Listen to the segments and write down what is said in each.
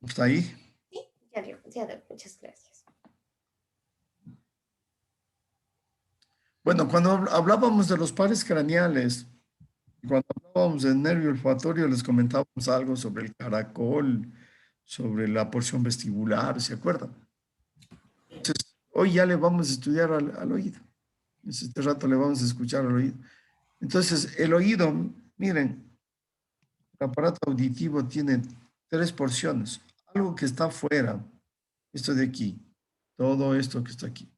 ¿Está ahí? Sí, ya veo, muchas gracias. Bueno, cuando hablábamos de los pares craneales, cuando hablábamos del nervio olfatorio, les comentábamos algo sobre el caracol, sobre la porción vestibular, ¿se acuerdan? Entonces, hoy ya le vamos a estudiar al oído. Este rato le vamos a escuchar al oído. Entonces, el oído, miren, el aparato auditivo tiene tres porciones. Algo que está afuera, esto de aquí, todo esto que está aquí,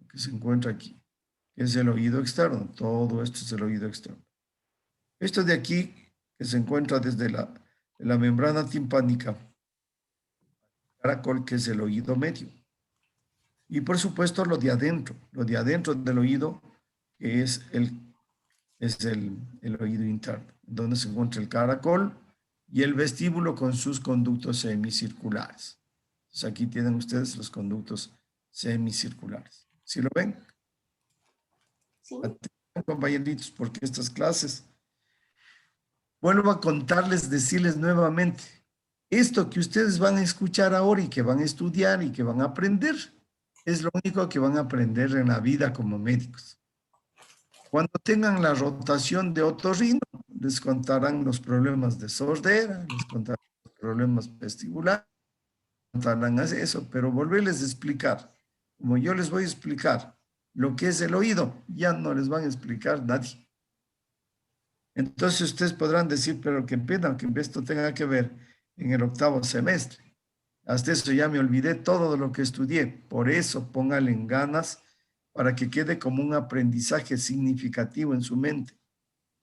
que se encuentra aquí, que es el oído externo. Todo esto es el oído externo. Esto de aquí, que se encuentra desde la membrana timpánica, caracol, que es el oído medio. Y por supuesto lo de adentro del oído, que es el oído interno, donde se encuentra el caracol y el vestíbulo con sus conductos semicirculares. Entonces aquí tienen ustedes los conductos semicirculares. ¿Sí lo ven? Sí, Atención, compañeritos, porque estas clases, vuelvo a contarles, decirles nuevamente, esto que ustedes van a escuchar ahora y que van a estudiar y que van a aprender, es lo único que van a aprender en la vida como médicos. Cuando tengan la rotación de otorrino, les contarán los problemas de sordera, les contarán los problemas vestibulares, contarán eso, pero volverles a explicar, como yo les voy a explicar lo que es el oído, ya no les van a explicar nadie. Entonces ustedes podrán decir, pero qué pena que esto tenga que ver en el octavo semestre. Hasta eso ya me olvidé todo de lo que estudié. Por eso póngale en ganas para que quede como un aprendizaje significativo en su mente.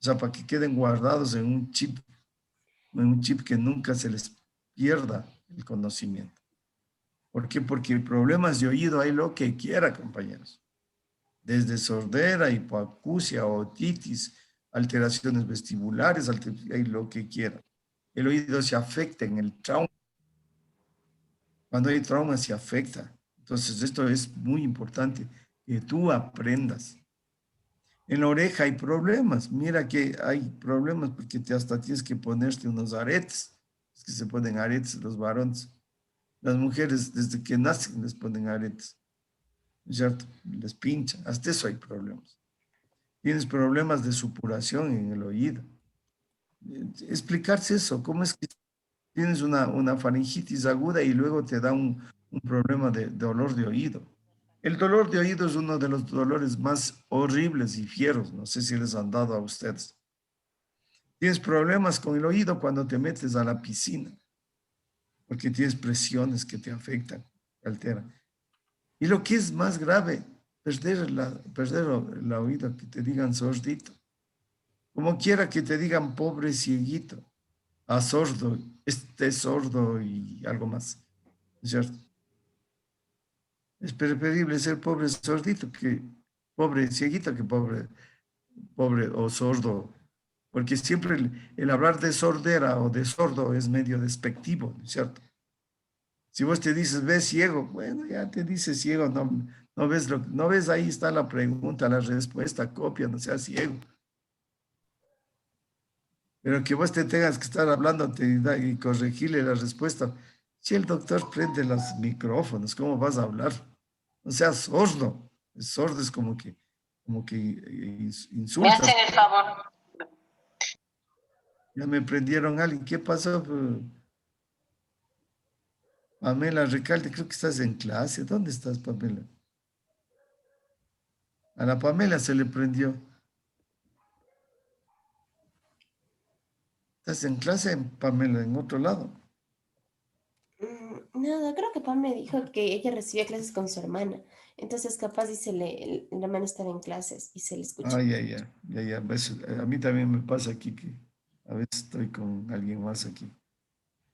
O sea, para que queden guardados en un chip que nunca se les pierda el conocimiento. ¿Por qué? Porque problemas de oído hay lo que quiera, compañeros. Desde sordera, hipoacusia, otitis, alteraciones vestibulares, hay lo que quiera. El oído se afecta en el trauma. Cuando hay trauma se afecta. Entonces, esto es muy importante, que tú aprendas. En la oreja hay problemas. Mira que hay problemas porque hasta tienes que ponerte unos aretes. Es que se ponen aretes los varones. Las mujeres desde que nacen les ponen aretes, ¿no es cierto? Les pinchan. Hasta eso hay problemas. Tienes problemas de supuración en el oído. Explicarse eso, cómo es que tienes una faringitis aguda y luego te da un problema de dolor de oído. El dolor de oído es uno de los dolores más horribles y fieros. No sé si les han dado a ustedes. Tienes problemas con el oído cuando te metes a la piscina, porque tienes presiones que te afectan, te alteran. Y lo que es más grave, perder la oído, que te digan sordito. Como quiera que te digan pobre cieguito, a sordo, este sordo y algo más, ¿cierto? Es preferible ser pobre sordito que pobre cieguito que pobre o sordo, porque siempre el hablar de sordera o de sordo es medio despectivo, ¿no es cierto? Si vos te dices, ves ciego, bueno, ya te dices ciego, no ves, ahí está la pregunta, la respuesta, copia, no seas ciego. Pero que vos te tengas que estar hablando y corregirle la respuesta. Si el doctor prende los micrófonos, ¿cómo vas a hablar? No seas sordo. Sordo es como que Me insultas. hacen el favor. Ya me prendieron a alguien. ¿Qué pasó? Pamela Recalde, creo que estás en clase. ¿Dónde estás, Pamela? A la Pamela se le prendió. ¿Estás en clase, Pamela, en otro lado? nada, creo que Pam me dijo que ella recibía clases con su hermana. Entonces, capaz dice, la hermana estaba en clases y se le escucha. Ay, ya. A mí también me pasa aquí que a veces estoy con alguien más aquí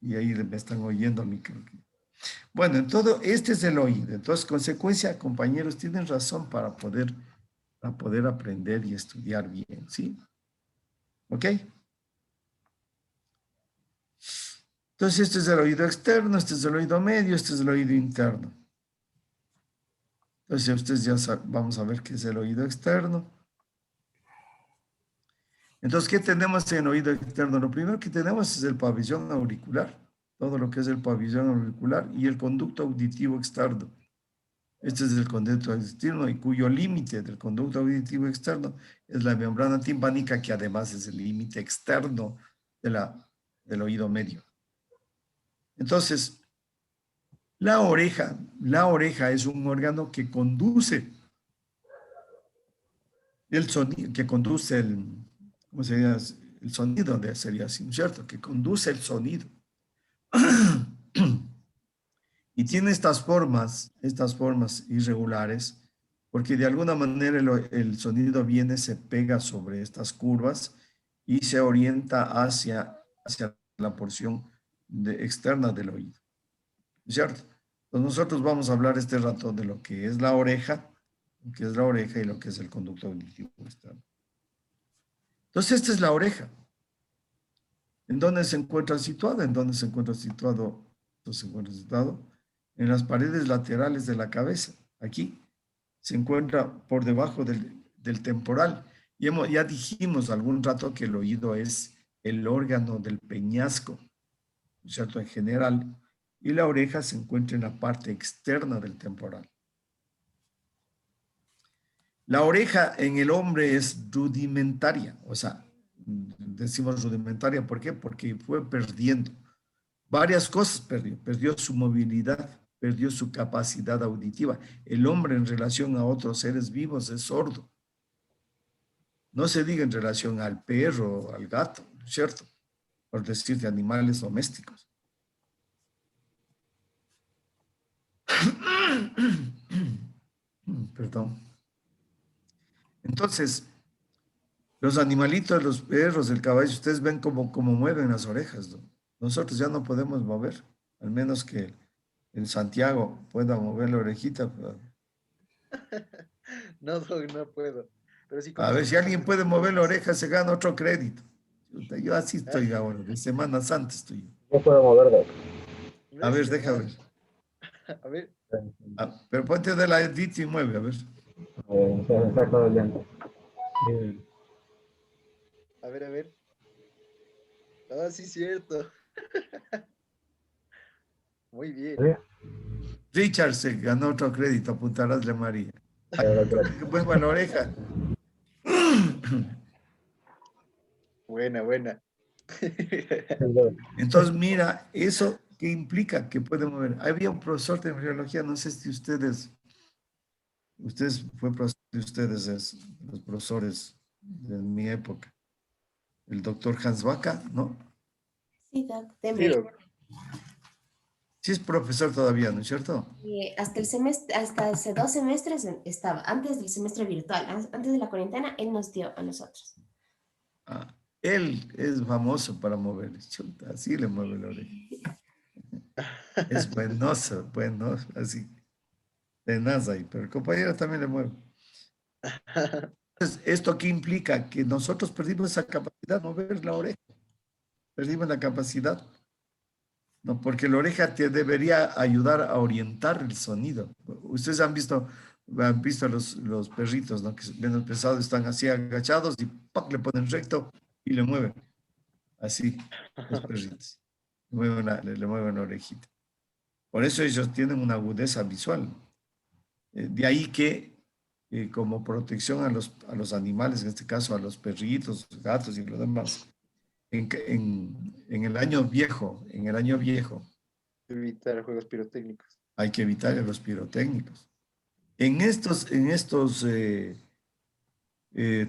y ahí me están oyendo a mí, creo que. Bueno, en todo, este es el oído. Entonces, consecuencia, compañeros, tienen razón para poder aprender y estudiar bien, ¿sí? ¿Ok? Entonces, este es el oído externo, este es el oído medio, este es el oído interno. Entonces, ustedes vamos a ver qué es el oído externo. Entonces, ¿qué tenemos en el oído externo? Lo primero que tenemos es el pabellón auricular. todo lo que es el pabellón auricular y el conducto auditivo externo. Este es el conducto externo y cuyo límite del conducto auditivo externo es la membrana timpánica, que además es el límite externo del oído medio. Entonces, la oreja es un órgano que conduce el sonido, que conduce ¿cómo sería? El sonido, sería así, ¿no es cierto? Que conduce el sonido. Y tiene estas formas irregulares, porque de alguna manera el sonido viene, se pega sobre estas curvas y se orienta hacia la porción externa del oído, ¿cierto? Entonces nosotros vamos a hablar este rato de lo que es la oreja, y lo que es el conducto auditivo externo. Entonces esta es la oreja. ¿En dónde se encuentra situada? ¿En dónde se encuentra situado? Se encuentra situado en las paredes laterales de la cabeza. Aquí se encuentra por debajo del temporal. Y ya dijimos algún rato que el oído es el órgano del peñasco, ¿cierto? En general. Y la oreja se encuentra en la parte externa del temporal. La oreja en el hombre es rudimentaria, o sea, decimos rudimentaria, ¿por qué? Porque fue perdiendo varias cosas, perdió su movilidad, perdió su capacidad auditiva. El hombre en relación a otros seres vivos es sordo. No se diga en relación al perro o al gato, ¿cierto? Por decir de animales domésticos. Perdón. Entonces, los animalitos, los perros, el caballo, ustedes ven cómo mueven las orejas, ¿no? Nosotros ya no podemos mover, al menos que en Santiago pueda mover la orejita. No, Doc, no puedo. Pero sí A ver, si conozco alguien personas puede que mover pueden la hacer. oreja, se gana otro crédito. Yo así estoy ahora, de Semana Santa estoy. No puedo mover, Doc. No A es ver, deja verdad. ver. A ver, Pero ponte de la edit y mueve, a ver. Se me está doliendo. a ver, a ver. Ah, sí, cierto. Muy bien. ¿Sí? Richard se ganó otro crédito, apuntarás de María. Gracias. Que mueva la oreja. Buena, buena. Entonces, mira, ¿eso qué implica? Que puede mover. Había un profesor de embriología, no sé si ustedes fue profesor de ustedes, los profesores de mi época, el doctor Hans Vaca, ¿no? Sí, Doc, de Sí, Doc. Sí es profesor todavía, ¿no es cierto? hasta el semestre, hasta hace 2 semestres estaba, antes del semestre virtual, antes de la cuarentena, él nos dio a nosotros. Ah, él es famoso para mover, chuta, así le mueve la oreja. Es buenoso, así, tenaz ahí, pero el compañero también le mueve. Entonces, ¿esto qué implica? Que nosotros perdimos esa capacidad de mover la oreja, perdimos la capacidad, ¿no? Porque la oreja te debería ayudar a orientar el sonido. Ustedes han visto a los perritos, ¿no? Que menos pesados están así agachados y ¡pac! Le ponen recto y le mueven. Así, los perritos. Le mueven la orejita. Por eso ellos tienen una agudeza visual. De ahí que, como protección a los animales, en este caso a los perritos, gatos y lo demás, en el año viejo, Evitar juegos pirotécnicos. hay que evitar los pirotécnicos. En estos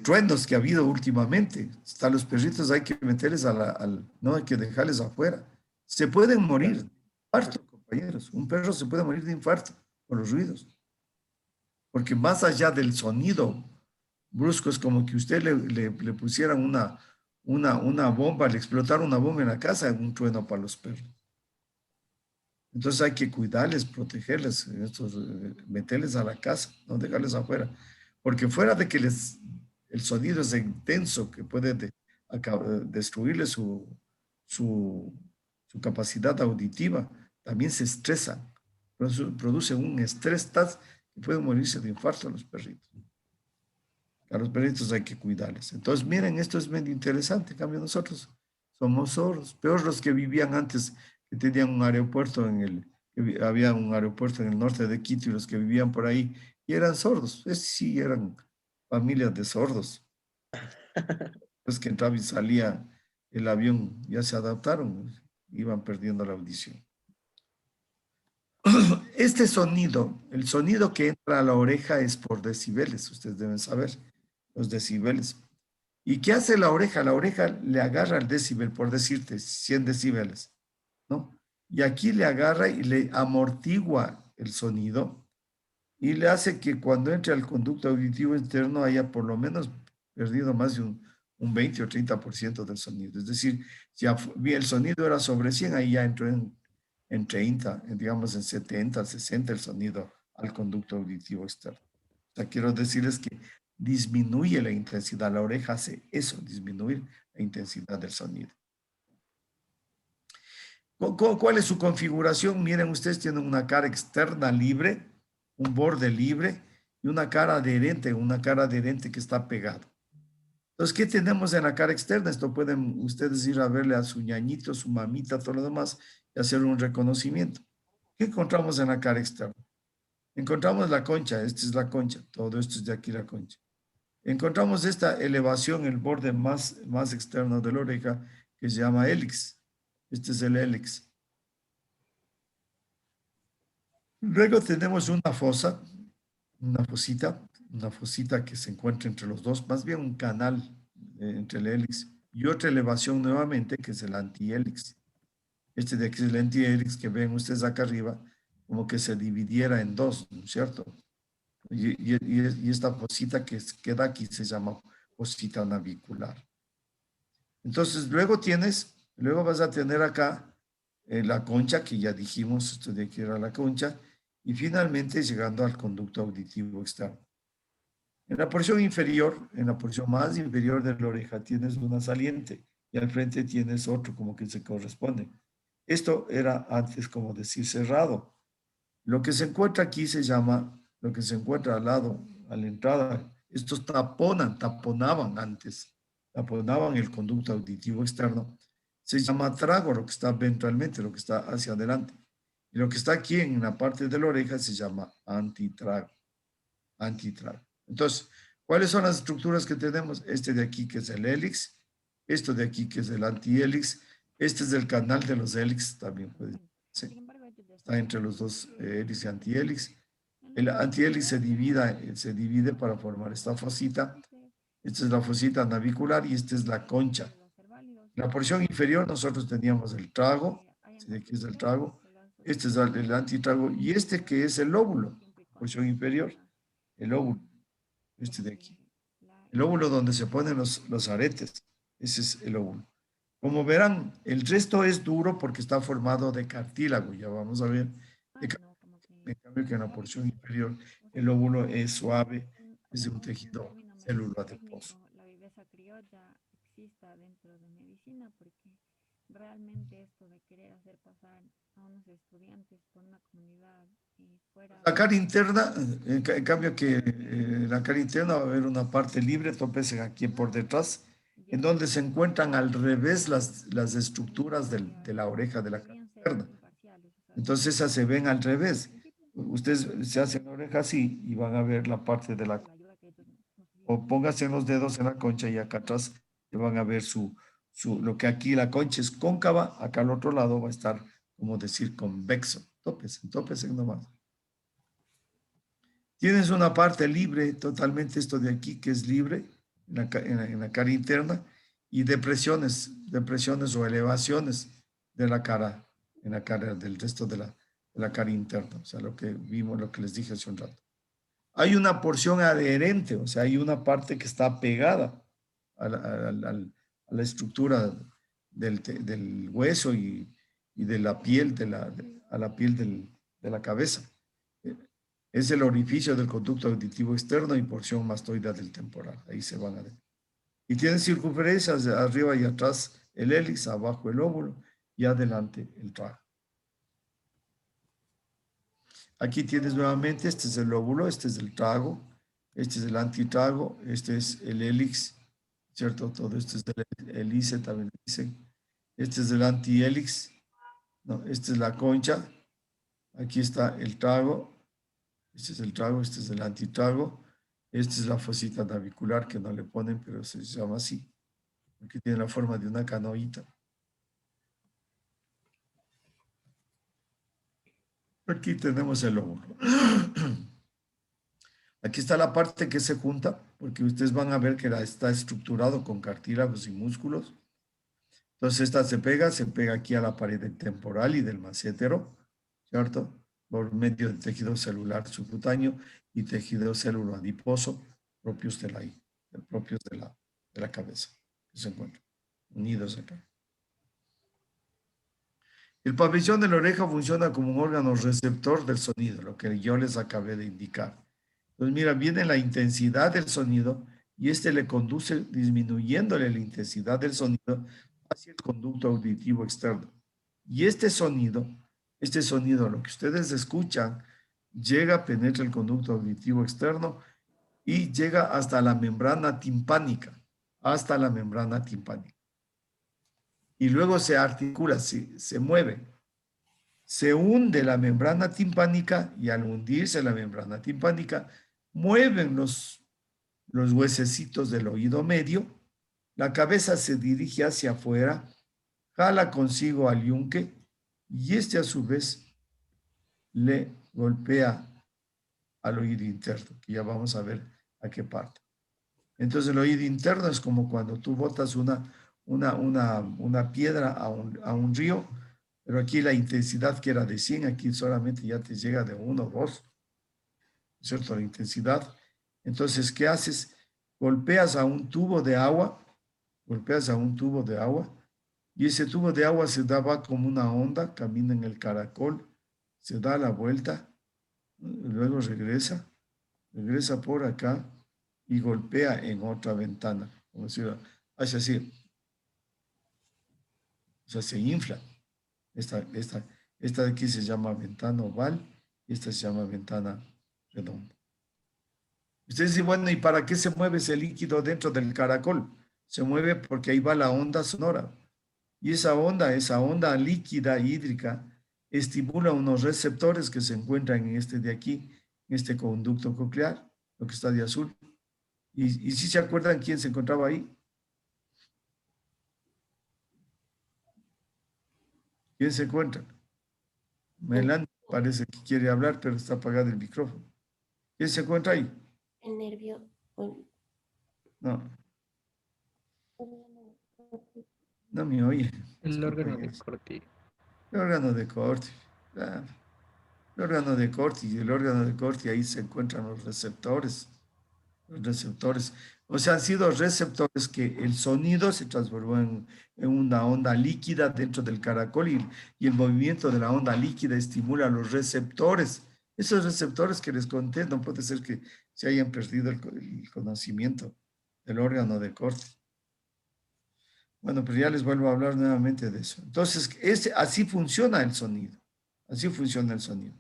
truenos que ha habido últimamente, hasta los perritos hay que meterles no hay que dejarles afuera. Se pueden morir de infarto, compañeros. Un perro se puede morir de infarto por los ruidos. Porque más allá del sonido brusco, es como que usted le pusieran una bomba, le explotara una bomba en la casa, un trueno para los perros. Entonces hay que cuidarles, protegerles, meterles a la casa, no dejarles afuera. Porque fuera de que el sonido es intenso, que puede destruirle su capacidad auditiva, también se estresan. Produce un estrés tal que pueden morirse de infarto a los perritos. A los perritos hay que cuidarles. Entonces, miren, esto es medio interesante. En cambio, nosotros somos sordos. Peor los que vivían antes, que tenían un aeropuerto había un aeropuerto en el norte de Quito y los que vivían por ahí, y eran sordos. Sí, eran familias de sordos. Pues que entraba y salía el avión, ya se adaptaron, iban perdiendo la audición. Este sonido, el sonido que entra a la oreja es por decibeles, ustedes deben saber, los decibeles. ¿Y qué hace la oreja? La oreja le agarra el decibel, por decirte, 100 decibeles, ¿no? Y aquí le agarra y le amortigua el sonido y le hace que cuando entre al conducto auditivo externo haya por lo menos perdido más de un 20 o 30% del sonido. Es decir, si el sonido era sobre 100, ahí ya entró en 30, digamos en 70, 60 el sonido al conducto auditivo externo. O sea, quiero decirles que disminuye la intensidad. La oreja hace eso, disminuir la intensidad del sonido. ¿Cuál es su configuración? Miren, ustedes tienen una cara externa libre, un borde libre y una cara adherente que está pegado. Entonces, ¿qué tenemos en la cara externa? Esto pueden ustedes ir a verle a su ñañito, su mamita, todo lo demás y hacer un reconocimiento. ¿Qué encontramos en la cara externa? Encontramos la concha, esta es la concha, todo esto es de aquí la concha. Encontramos esta elevación, el borde más externo de la oreja, que se llama hélix. Este es el hélix. Luego tenemos una fosita que se encuentra entre los dos, más bien un canal entre el hélix y otra elevación nuevamente, que es el antihélix. Este de aquí es el antihélix que ven ustedes acá arriba, como que se dividiera en dos, ¿no es cierto? Y esta fosita que queda aquí se llama fosita navicular. Entonces, luego vas a tener acá la concha, que ya dijimos, esto de aquí era la concha, y finalmente llegando al conducto auditivo externo. En la porción inferior, en la porción más inferior de la oreja, tienes una saliente y al frente tienes otro, como que se corresponde. Esto era antes como decir cerrado. Lo que se encuentra aquí se llama, lo que se encuentra al lado, a la entrada, estos taponaban antes, taponaban el conducto auditivo externo. Se llama trago, lo que está ventralmente, lo que está hacia adelante. Y lo que está aquí en la parte de la oreja se llama antitrago. Entonces, ¿cuáles son las estructuras que tenemos? Este de aquí que es el hélix, esto de aquí que es el antihélix, este es el canal de los hélix, también puede ser. Está entre los dos hélix y antihélix. El antihélix se divide para formar esta fosita. Esta es la fosita navicular y esta es la concha. En la porción inferior nosotros teníamos el trago, de aquí es el trago, este es el antitrago y este que es el lóbulo, porción inferior, el lóbulo, este de aquí. El lóbulo donde se ponen los aretes, ese es el lóbulo. Como verán, el resto es duro porque está formado de cartílago, ya vamos a ver. En cambio que en la porción inferior el lóbulo es suave, es de un tejido celular adiposo. La viveza criolla exista dentro de medicina, porque realmente esto de querer hacer pasar a unos estudiantes por una comunidad fuera... La cara interna, en cambio que la cara interna va a haber una parte libre, tópese aquí por detrás, en donde se encuentran al revés las estructuras de la oreja de la cara interna. Entonces esas se ven al revés. Ustedes se hacen la oreja así y van a ver la parte de la... O pónganse los dedos en la concha y acá atrás y van a ver lo que aquí la concha es cóncava, acá al otro lado va a estar, como decir, convexo. Tópese nomás. Tienes una parte libre, totalmente esto de aquí que es libre, en la cara interna, y depresiones o elevaciones de la cara, en la cara del resto de la cara interna, o sea, lo que vimos, lo que les dije hace un rato. Hay una porción adherente, o sea, hay una parte que está pegada a la estructura del hueso y de la piel, a la piel de la cabeza. Es el orificio del conducto auditivo externo y porción mastoidea del temporal. Ahí se van a ver. Y tiene circunferencias de arriba y atrás el hélix, abajo el óvulo y adelante el trago. Aquí tienes nuevamente, este es el óvulo, este es el trago, este es el antitrago, este es el hélix, ¿cierto? Todo esto es el hélice, también dicen. Este es el antihélix, No, esta es la concha. Aquí está el trago. Este es el trago, este es el antitrago. Esta es la fosita navicular que no le ponen, pero se llama así, porque tiene la forma de una canoita. Aquí tenemos el óvulo. Aquí está la parte que se junta, porque ustedes van a ver que está estructurado con cartílagos y músculos. Entonces esta se pega aquí a la pared temporal y del massétero, ¿cierto? Por medio del tejido celular subcutáneo y tejido celular adiposo propios de la cabeza, que se encuentran unidos acá. El pabellón de la oreja funciona como un órgano receptor del sonido, lo que yo les acabé de indicar. Entonces, mira, viene la intensidad del sonido y este le conduce disminuyéndole la intensidad del sonido hacia el conducto auditivo externo. Y este sonido, lo que ustedes escuchan, penetra el conducto auditivo externo y llega hasta la membrana timpánica, Y luego se articula, se mueve. Se hunde la membrana timpánica y al hundirse la membrana timpánica, mueven los huesecitos del oído medio, la cabeza se dirige hacia afuera, jala consigo al yunque y este a su vez le golpea al oído interno, que ya vamos a ver a qué parte. Entonces el oído interno es como cuando tú botas una piedra a un río, pero aquí la intensidad que era de 100, aquí solamente ya te llega de 1 o 2, ¿cierto? La intensidad. Entonces, ¿qué haces? Golpeas a un tubo de agua, y ese tubo de agua va como una onda, camina en el caracol, se da la vuelta, luego regresa por acá y golpea en otra ventana, como si hace así, o sea, se infla. Esta de aquí se llama ventana oval y esta se llama ventana redonda. Ustedes dicen, bueno, ¿y para qué se mueve ese líquido dentro del caracol? Se mueve porque ahí va la onda sonora. Y esa onda líquida hídrica, estimula unos receptores que se encuentran en este de aquí, en este conducto coclear, lo que está de azul. ¿Y si se acuerdan quién se encontraba ahí? ¿Quién se encuentra? Melanie parece que quiere hablar, pero está apagado el micrófono. ¿Quién se encuentra ahí? El nervio. No. No me oye. El órgano de Corti. El órgano de Corti. Claro. El órgano de Corti. Y el órgano de Corti, ahí se encuentran los receptores. Los receptores. O sea, han sido receptores que el sonido se transformó en una onda líquida dentro del caracol y el movimiento de la onda líquida estimula los receptores. Esos receptores que les conté, no puede ser que se hayan perdido el conocimiento del órgano de Corti. Bueno, pues ya les vuelvo a hablar nuevamente de eso. Entonces, así funciona el sonido. Así funciona el sonido.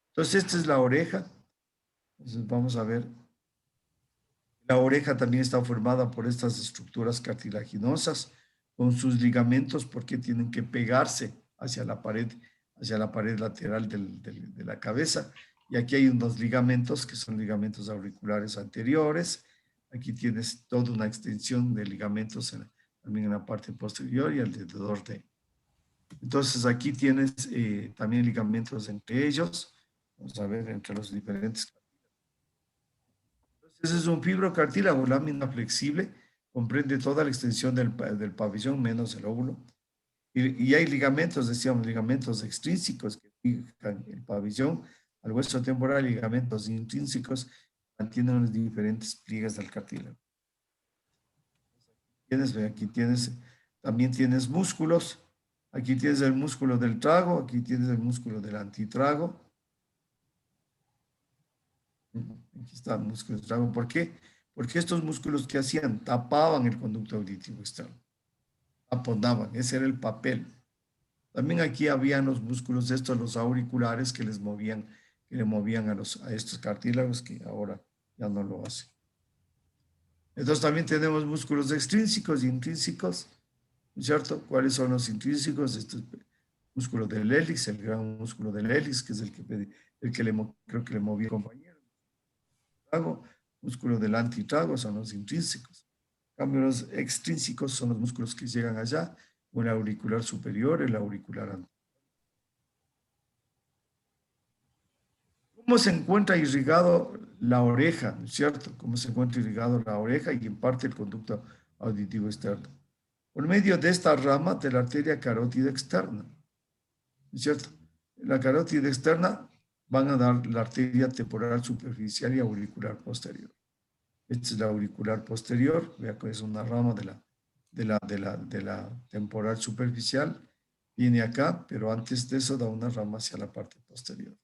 Entonces, esta es la oreja. Entonces, vamos a ver. La oreja también está formada por estas estructuras cartilaginosas con sus ligamentos porque tienen que pegarse hacia la pared lateral de la cabeza. Y aquí hay unos ligamentos que son ligamentos auriculares anteriores. Aquí tienes toda una extensión de ligamentos también en la parte posterior y alrededor de. Entonces aquí tienes también ligamentos entre ellos. Vamos a ver entre los diferentes. Entonces es un fibrocartílago, lámina flexible, comprende toda la extensión del pabellón menos el óvulo. Y hay ligamentos, decíamos, ligamentos extrínsecos que fijan el pabellón al hueso temporal, ligamentos intrínsecos mantienen los diferentes pliegues del cartílago. Aquí también tienes músculos. Aquí tienes el músculo del trago, aquí tienes el músculo del antitrago. Aquí está el músculo del trago. ¿Por qué? Porque estos músculos que hacían tapaban el conducto auditivo externo. Taponaban, ese era el papel. También aquí habían los músculos los auriculares que le movían a estos cartílagos que ahora ya no lo hacen. Entonces también tenemos músculos extrínsecos y intrínsecos, ¿cierto? ¿Cuáles son los intrínsecos? músculo del hélix, el gran músculo del hélix, que es creo que le movió el compañero. Trago, músculo del antitrago son los intrínsecos. En cambio, los extrínsecos son los músculos que llegan allá, o el auricular superior, el auricular anterior. ¿Cómo se encuentra irrigado la oreja? ¿No es cierto? ¿Cómo se encuentra irrigado la oreja y en parte el conducto auditivo externo? Por medio de esta rama de la arteria carótida externa. ¿No es cierto? La carótida externa van a dar la arteria temporal superficial y auricular posterior. Esta es la auricular posterior, vea que es una rama de la temporal superficial. Viene acá, pero antes de eso da una rama hacia la parte posterior.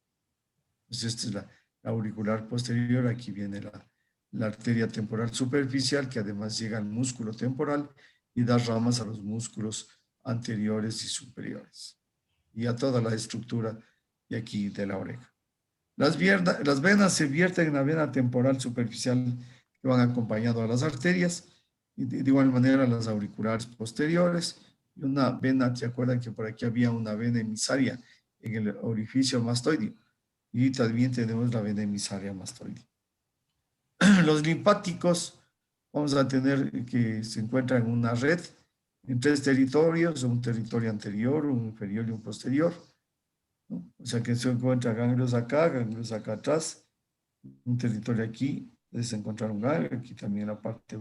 Entonces, esta es la auricular posterior. Aquí viene la arteria temporal superficial, que además llega al músculo temporal y da ramas a los músculos anteriores y superiores. Y a toda la estructura de aquí de la oreja. Las venas se vierten en la vena temporal superficial que van acompañando a las arterias y de igual manera las auriculares posteriores. Y una vena, ¿se acuerdan que por aquí había una vena emisaria en el orificio mastoideo? Y también tenemos la vena emisaria mastoidea. Los linfáticos vamos a tener que se encuentran en una red en 3 territorios, un territorio anterior, un inferior y un posterior, ¿no? O sea que se encuentran ganglios acá atrás, un territorio aquí, se encuentra un ganglio, aquí también en la parte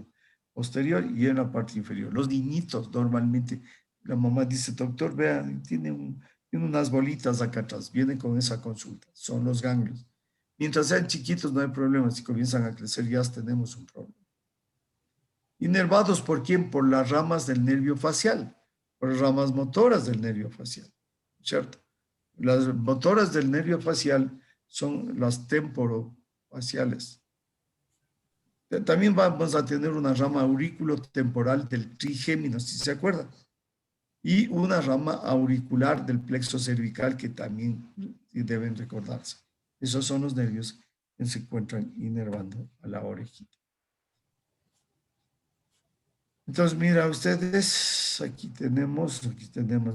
posterior y en la parte inferior. Los niñitos normalmente, la mamá dice, doctor, vean, tiene unas bolitas acá atrás, vienen con esa consulta, son los ganglios. Mientras sean chiquitos no hay problema, si comienzan a crecer ya tenemos un problema. ¿Inervados por quién? Por las ramas del nervio facial, por las ramas motoras del nervio facial, ¿cierto? Las motoras del nervio facial son las temporofaciales. También vamos a tener una rama aurículo-temporal del trigémino, si se acuerdan, y una rama auricular del plexo cervical que también deben recordarse. Esos son los nervios que se encuentran inervando a la orejita. Entonces, mira ustedes, aquí tenemos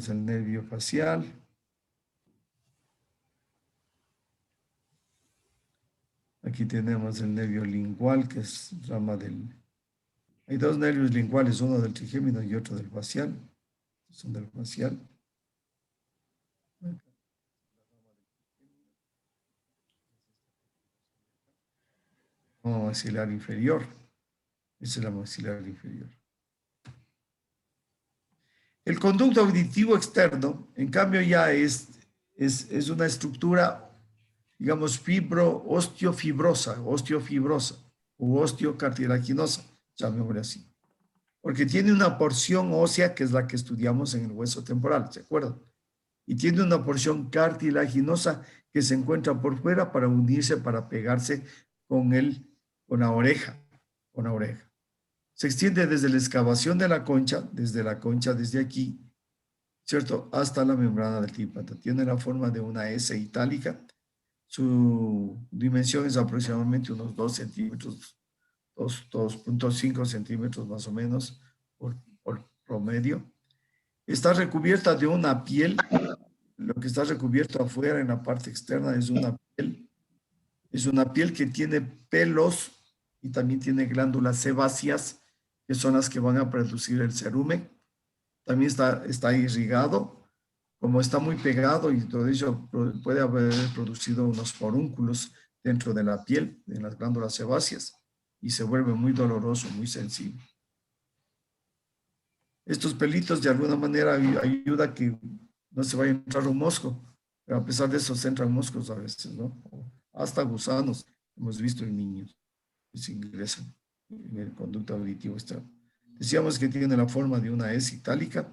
el nervio facial. Aquí tenemos el nervio lingual, que es rama del... Hay 2 nervios linguales, uno del trigémino y otro del facial. Son del facial. Maxilar inferior. Esa es la maxilar inferior. El conducto auditivo externo, en cambio, ya es una estructura, digamos, osteofibrosa o osteocartilaginosa, llamémosle así. Porque tiene una porción ósea, que es la que estudiamos en el hueso temporal, ¿se acuerdan? Y tiene una porción cartilaginosa que se encuentra por fuera para unirse, para pegarse con la oreja. Se extiende desde la excavación de la concha, desde aquí, ¿cierto? Hasta la membrana del tímpano. Tiene la forma de una S itálica. Su dimensión es aproximadamente unos 2 centímetros, 2.5 centímetros más o menos por promedio. Está recubierta de una piel. Lo que está recubierto afuera en la parte externa es una piel. Es una piel que tiene pelos y también tiene glándulas sebáceas, que son las que van a producir el cerumen. También está irrigado. Como está muy pegado y todo ello puede haber producido unos forúnculos dentro de la piel, en las glándulas sebáceas, y se vuelve muy doloroso, muy sensible. Estos pelitos de alguna manera ayudan a que no se vaya a entrar un mosco, pero a pesar de eso se entran moscos a veces, ¿no? Hasta gusanos hemos visto en niños que se ingresan en el conducto auditivo externo. Decíamos que tiene la forma de una S itálica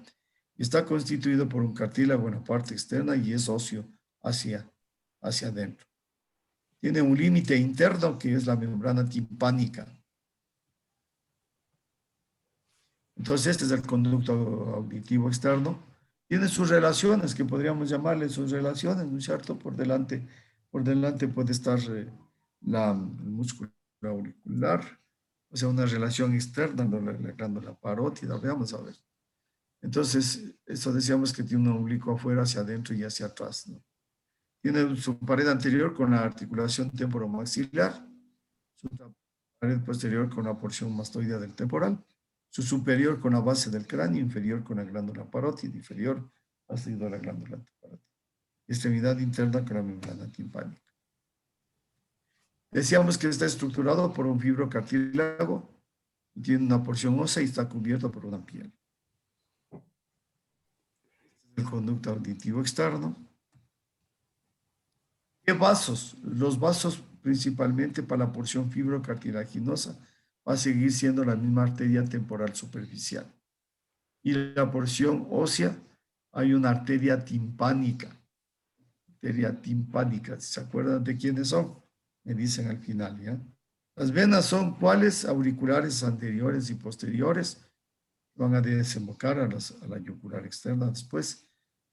y está constituido por un cartílago en la parte externa y es óseo hacia adentro. Tiene un límite interno que es la membrana timpánica. Entonces, este es el conducto auditivo externo. Tiene sus relaciones, que podríamos llamarle sus relaciones, ¿no es cierto? Por delante puede estar el músculo auricular, o sea, una relación externa, la glándula parótida, veamos a ver. Entonces, eso decíamos que tiene un oblicuo afuera, hacia adentro y hacia atrás, ¿no? Tiene su pared anterior con la articulación temporomaxilar, su pared posterior con la porción mastoidea del temporal, su superior con la base del cráneo, inferior con la glándula parótida, inferior ha sido la glándula parótida. Extremidad interna con la membrana timpánica. Decíamos que está estructurado por un fibrocartílago y tiene una porción ósea y está cubierto por una piel. Este es el conducto auditivo externo. ¿Qué vasos? Los vasos principalmente para la porción fibrocartilaginosa va a seguir siendo la misma arteria temporal superficial. Y la porción ósea hay una arteria timpánica. Arteria timpánica, ¿se acuerdan de quiénes son? Me dicen al final, ¿ya? Las venas son ¿cuáles? Auriculares anteriores y posteriores. Van a desembocar a la yugular externa después.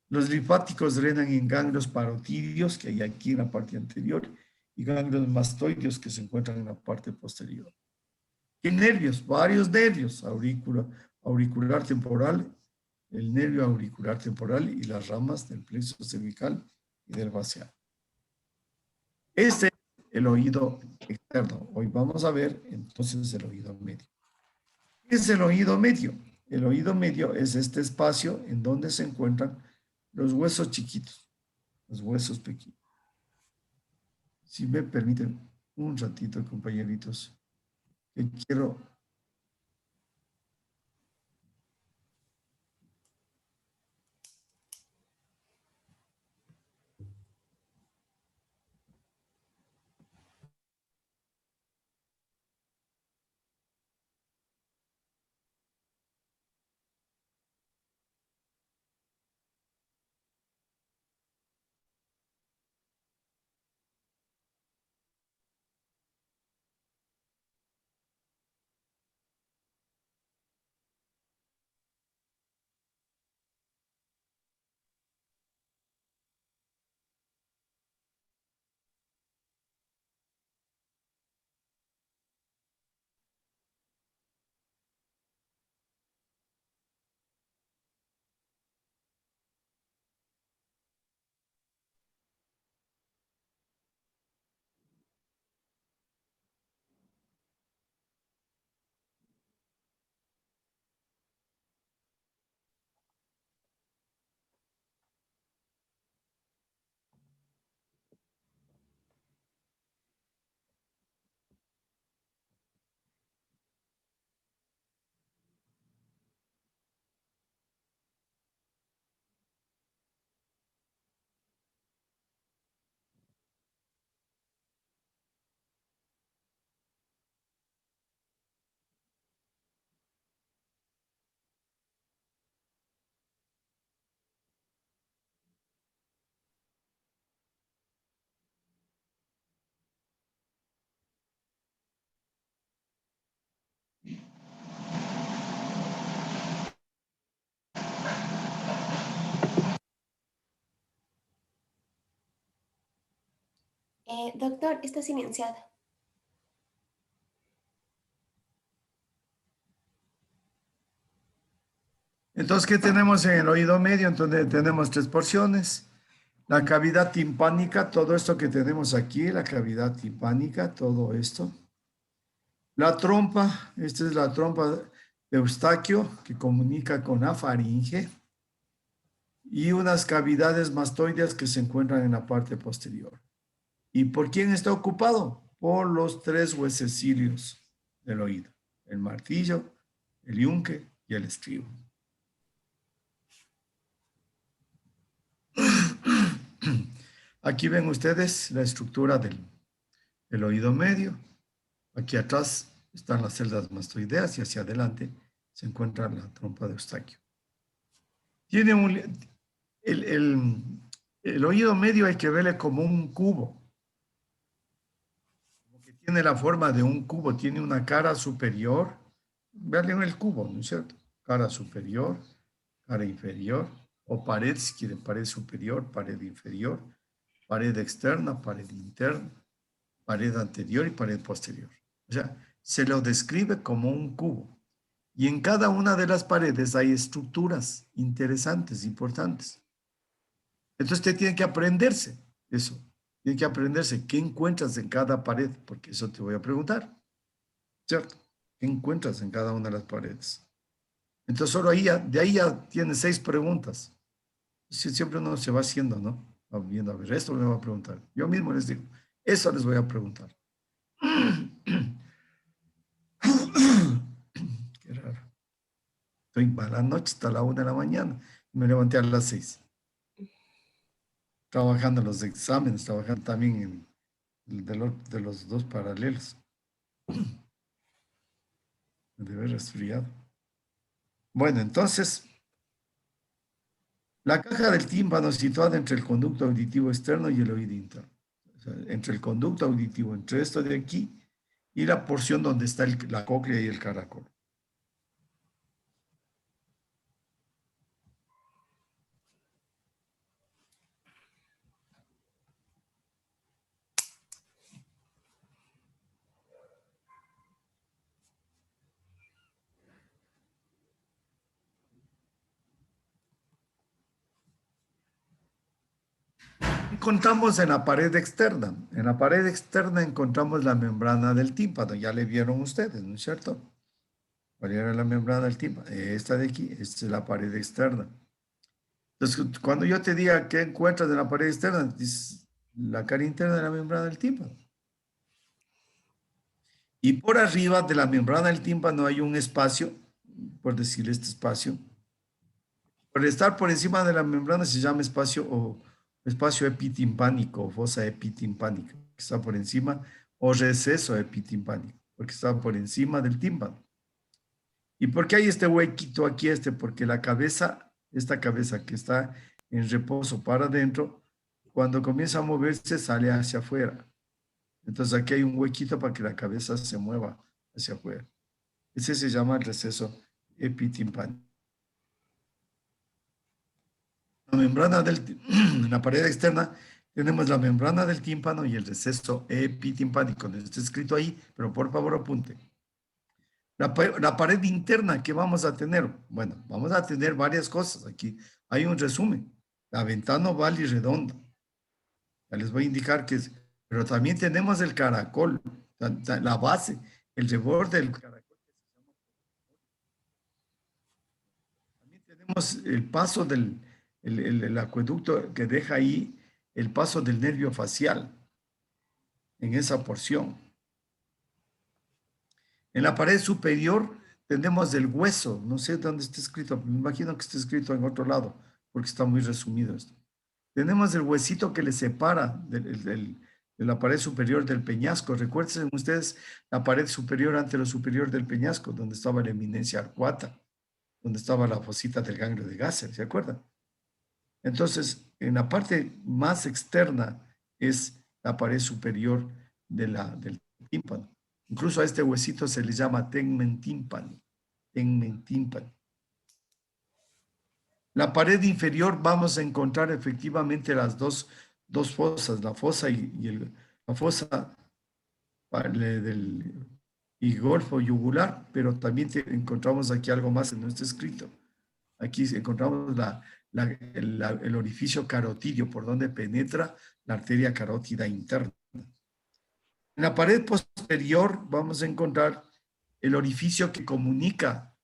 Los linfáticos drenan en ganglios parotidios, que hay aquí en la parte anterior, y ganglios mastoideos que se encuentran en la parte posterior. ¿Qué nervios? Varios nervios. Auricular temporal, el nervio auricular temporal y las ramas del plexo cervical y del facial. Este es el oído externo. Hoy vamos a ver entonces el oído medio. ¿Qué es el oído medio? El oído medio es este espacio en donde se encuentran los huesos chiquitos, los huesos pequeños. Si me permiten un ratito, compañeritos, que quiero... Doctor, está silenciado. Entonces, ¿qué tenemos en el oído medio? Entonces, tenemos tres porciones. La cavidad timpánica, todo esto que tenemos aquí, la cavidad timpánica, todo esto. La trompa, esta es la trompa de Eustaquio, que comunica con la faringe. Y unas cavidades mastoideas que se encuentran en la parte posterior. ¿Y por quién está ocupado? Por los tres huesecilios del oído. El martillo, el yunque y el estribo. Aquí ven ustedes la estructura del oído medio. Aquí atrás están las celdas mastoideas y hacia adelante se encuentra la trompa de Eustaquio. Tiene el oído medio hay que verle como un cubo. Que tiene la forma de un cubo, tiene una cara superior. Vean en el cubo, ¿no es cierto? Cara superior, cara inferior, o pared, si quieren, pared superior, pared inferior, pared externa, pared interna, pared anterior y pared posterior. O sea, se lo describe como un cubo. Y en cada una de las paredes hay estructuras interesantes, importantes. Entonces usted tiene que aprenderse eso. Tiene que aprenderse qué encuentras en cada pared, porque eso te voy a preguntar. ¿Cierto? ¿Qué encuentras en cada una de las paredes? Entonces solo ahí de ahí ya tiene 6 preguntas. Siempre uno se va haciendo, ¿no? Va viendo, a ver, esto me va a preguntar. Yo mismo les digo, eso les voy a preguntar. Qué raro. Estoy mala noche hasta la 1 de la mañana. Me levanté a las 6. Trabajando en los exámenes, trabajando también en de los 2 paralelos. Me debe haber resfriado. Bueno, entonces, la caja del tímpano situada entre el conducto auditivo externo y el oído interno. O sea, entre el conducto auditivo, entre esto de aquí, y la porción donde está la cóclea y el caracol. Encontramos en la pared externa. En la pared externa encontramos la membrana del tímpano. Ya le vieron ustedes, ¿no es cierto? ¿Cuál era la membrana del tímpano? Esta de aquí, esta es la pared externa. Entonces, cuando yo te diga qué encuentras en la pared externa, dices la cara interna de la membrana del tímpano. Y por arriba de la membrana del tímpano hay un espacio, por decir este espacio. Por estar por encima de la membrana se llama espacio epitimpánico o fosa epitimpánica, que está por encima, o receso epitimpánico, porque está por encima del tímpano. ¿Y por qué hay este huequito aquí, Porque la cabeza, esta cabeza que está en reposo para adentro, cuando comienza a moverse sale hacia afuera. Entonces aquí hay un huequito para que la cabeza se mueva hacia afuera. Ese se llama el receso epitimpánico. La membrana en la pared externa tenemos la membrana del tímpano y el receso epitimpánico. No está escrito ahí, pero por favor apunte. La pared interna que vamos a tener, bueno, vamos a tener varias cosas. Aquí hay un resumen. La ventana oval y redonda. Ya les voy a indicar que es, pero también tenemos el caracol, la base, el reborde del caracol. También tenemos el paso el acueducto que deja ahí el paso del nervio facial en esa porción. En la pared superior tenemos el hueso, no sé dónde está escrito, me imagino que está escrito en otro lado, porque está muy resumido esto. Tenemos el huesito que le separa de la pared superior del peñasco. Recuerden ustedes la pared superior ante lo superior del peñasco, donde estaba la eminencia arcuata, donde estaba la fosita del ganglio de Gasser, ¿se acuerdan? Entonces, en la parte más externa es la pared superior del tímpano. Incluso a este huesito se le llama tegmen tímpano. Tegmen tímpano. La pared inferior vamos a encontrar efectivamente las dos fosas, la fosa la fosa y golfo yugular, pero también encontramos aquí algo más en nuestro escrito. Aquí encontramos el orificio carotidio por donde penetra la arteria carótida interna. En la pared posterior vamos a encontrar el orificio que comunica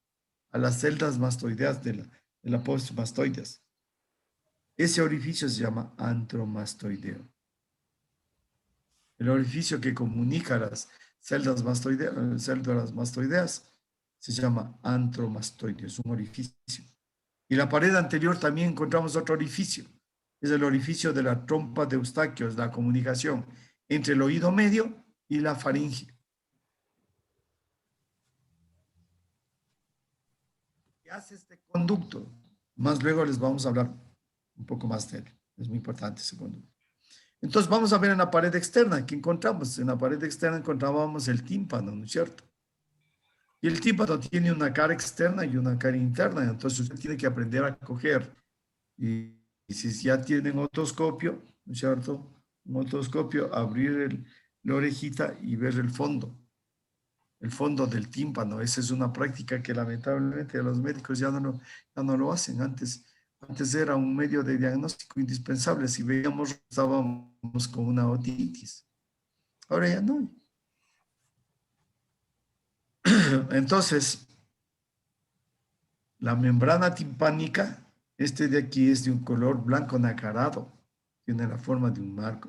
a las celdas mastoideas de la postmastoides. Ese orificio se llama antromastoideo. El orificio que comunica a las células mastoideas se llama antromastoideo, es un orificio. Y la pared anterior también encontramos otro orificio. Es el orificio de la trompa de Eustaquio, es la comunicación entre el oído medio y la faringe. ¿Qué hace este conducto? Más luego les vamos a hablar un poco más de él. Es muy importante ese conducto. Entonces vamos a ver en la pared externa. ¿Qué encontramos? En la pared externa encontrábamos el tímpano, ¿no es cierto? Y el tímpano tiene una cara externa y una cara interna. Entonces usted tiene que aprender a coger. Y si ya tienen otoscopio, ¿no es cierto? Un otoscopio, abrir la orejita y ver el fondo. el fondo del tímpano. Esa es una práctica que lamentablemente los médicos ya no lo hacen. Antes era un medio de diagnóstico indispensable. Si veíamos, estábamos con una otitis. Ahora ya no. Entonces, la membrana timpánica, este de aquí es de un color blanco nacarado. Tiene la forma de un marco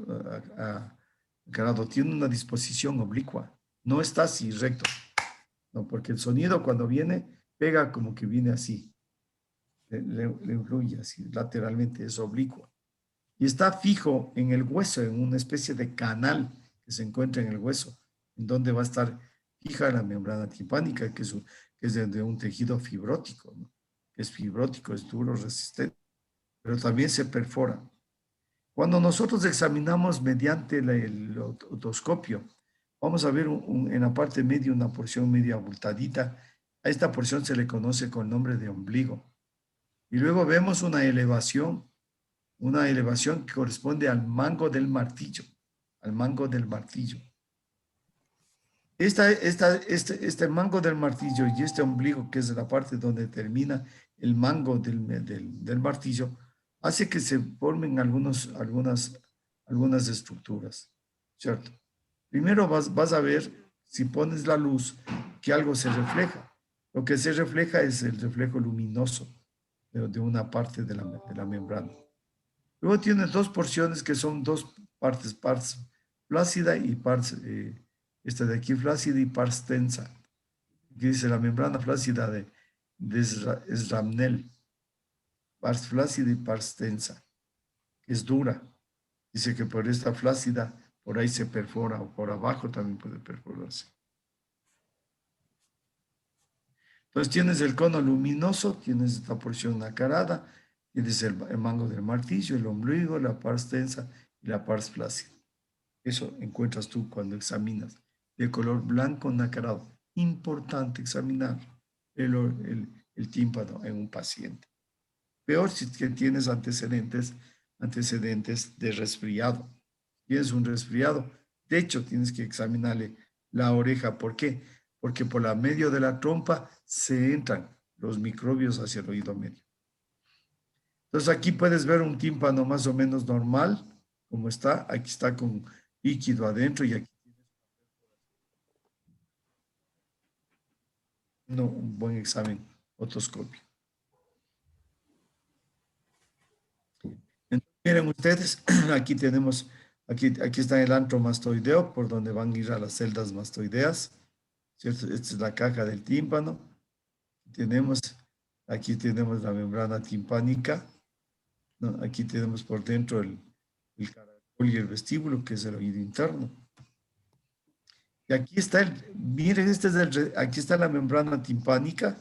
nacarado. Tiene una disposición oblicua. No está así recto. No, porque el sonido cuando viene, pega como que viene así. Le influye así lateralmente, es oblicuo. Y está fijo en el hueso, en una especie de canal que se encuentra en el hueso, en donde va a estar fija la membrana timpánica, que es de un tejido fibrótico, ¿no? Es fibrótico, es duro, resistente, pero también se perfora. Cuando nosotros examinamos mediante el otoscopio, vamos a ver en la parte media una porción medio abultadita. A esta porción se le conoce con el nombre de ombligo. Y luego vemos una elevación que corresponde al mango del martillo, al mango del martillo. Este mango del martillo y este ombligo, que es la parte donde termina el mango del martillo, hace que se formen algunas estructuras, ¿cierto? Primero vas a ver, si pones la luz, que algo se refleja. Lo que se refleja es el reflejo luminoso de una parte de la membrana. Luego tiene dos porciones que son dos partes flácida y pars, esta de aquí flácida y pars tensa. Aquí dice la membrana flácida de Sramnel, pars flácida y pars tensa, que es dura. Dice que por esta flácida, por ahí se perfora, o por abajo también puede perforarse. Entonces tienes el cono luminoso, tienes esta porción nacarada, tienes el mango del martillo, el ombligo, la pars tensa y la pars flácida. Eso encuentras tú cuando examinas de color blanco nacarado. Importante examinar el tímpano en un paciente. Peor si tienes antecedentes de resfriado. Tienes un resfriado, de hecho tienes que examinarle la oreja. ¿Por qué? Porque por la medio de la trompa se entran los microbios hacia el oído medio. Entonces aquí puedes ver un tímpano más o menos normal, como está. Aquí está con líquido adentro y aquí un buen examen otoscopio. Entonces, miren ustedes, aquí tenemos, aquí está el antro mastoideo, por donde van a ir a las celdas mastoideas, ¿cierto? Esta es la caja del tímpano. Aquí tenemos la membrana timpánica, ¿no? Aquí tenemos por dentro el caracol y el vestíbulo, que es el oído interno. Y aquí está miren, aquí está la membrana timpánica.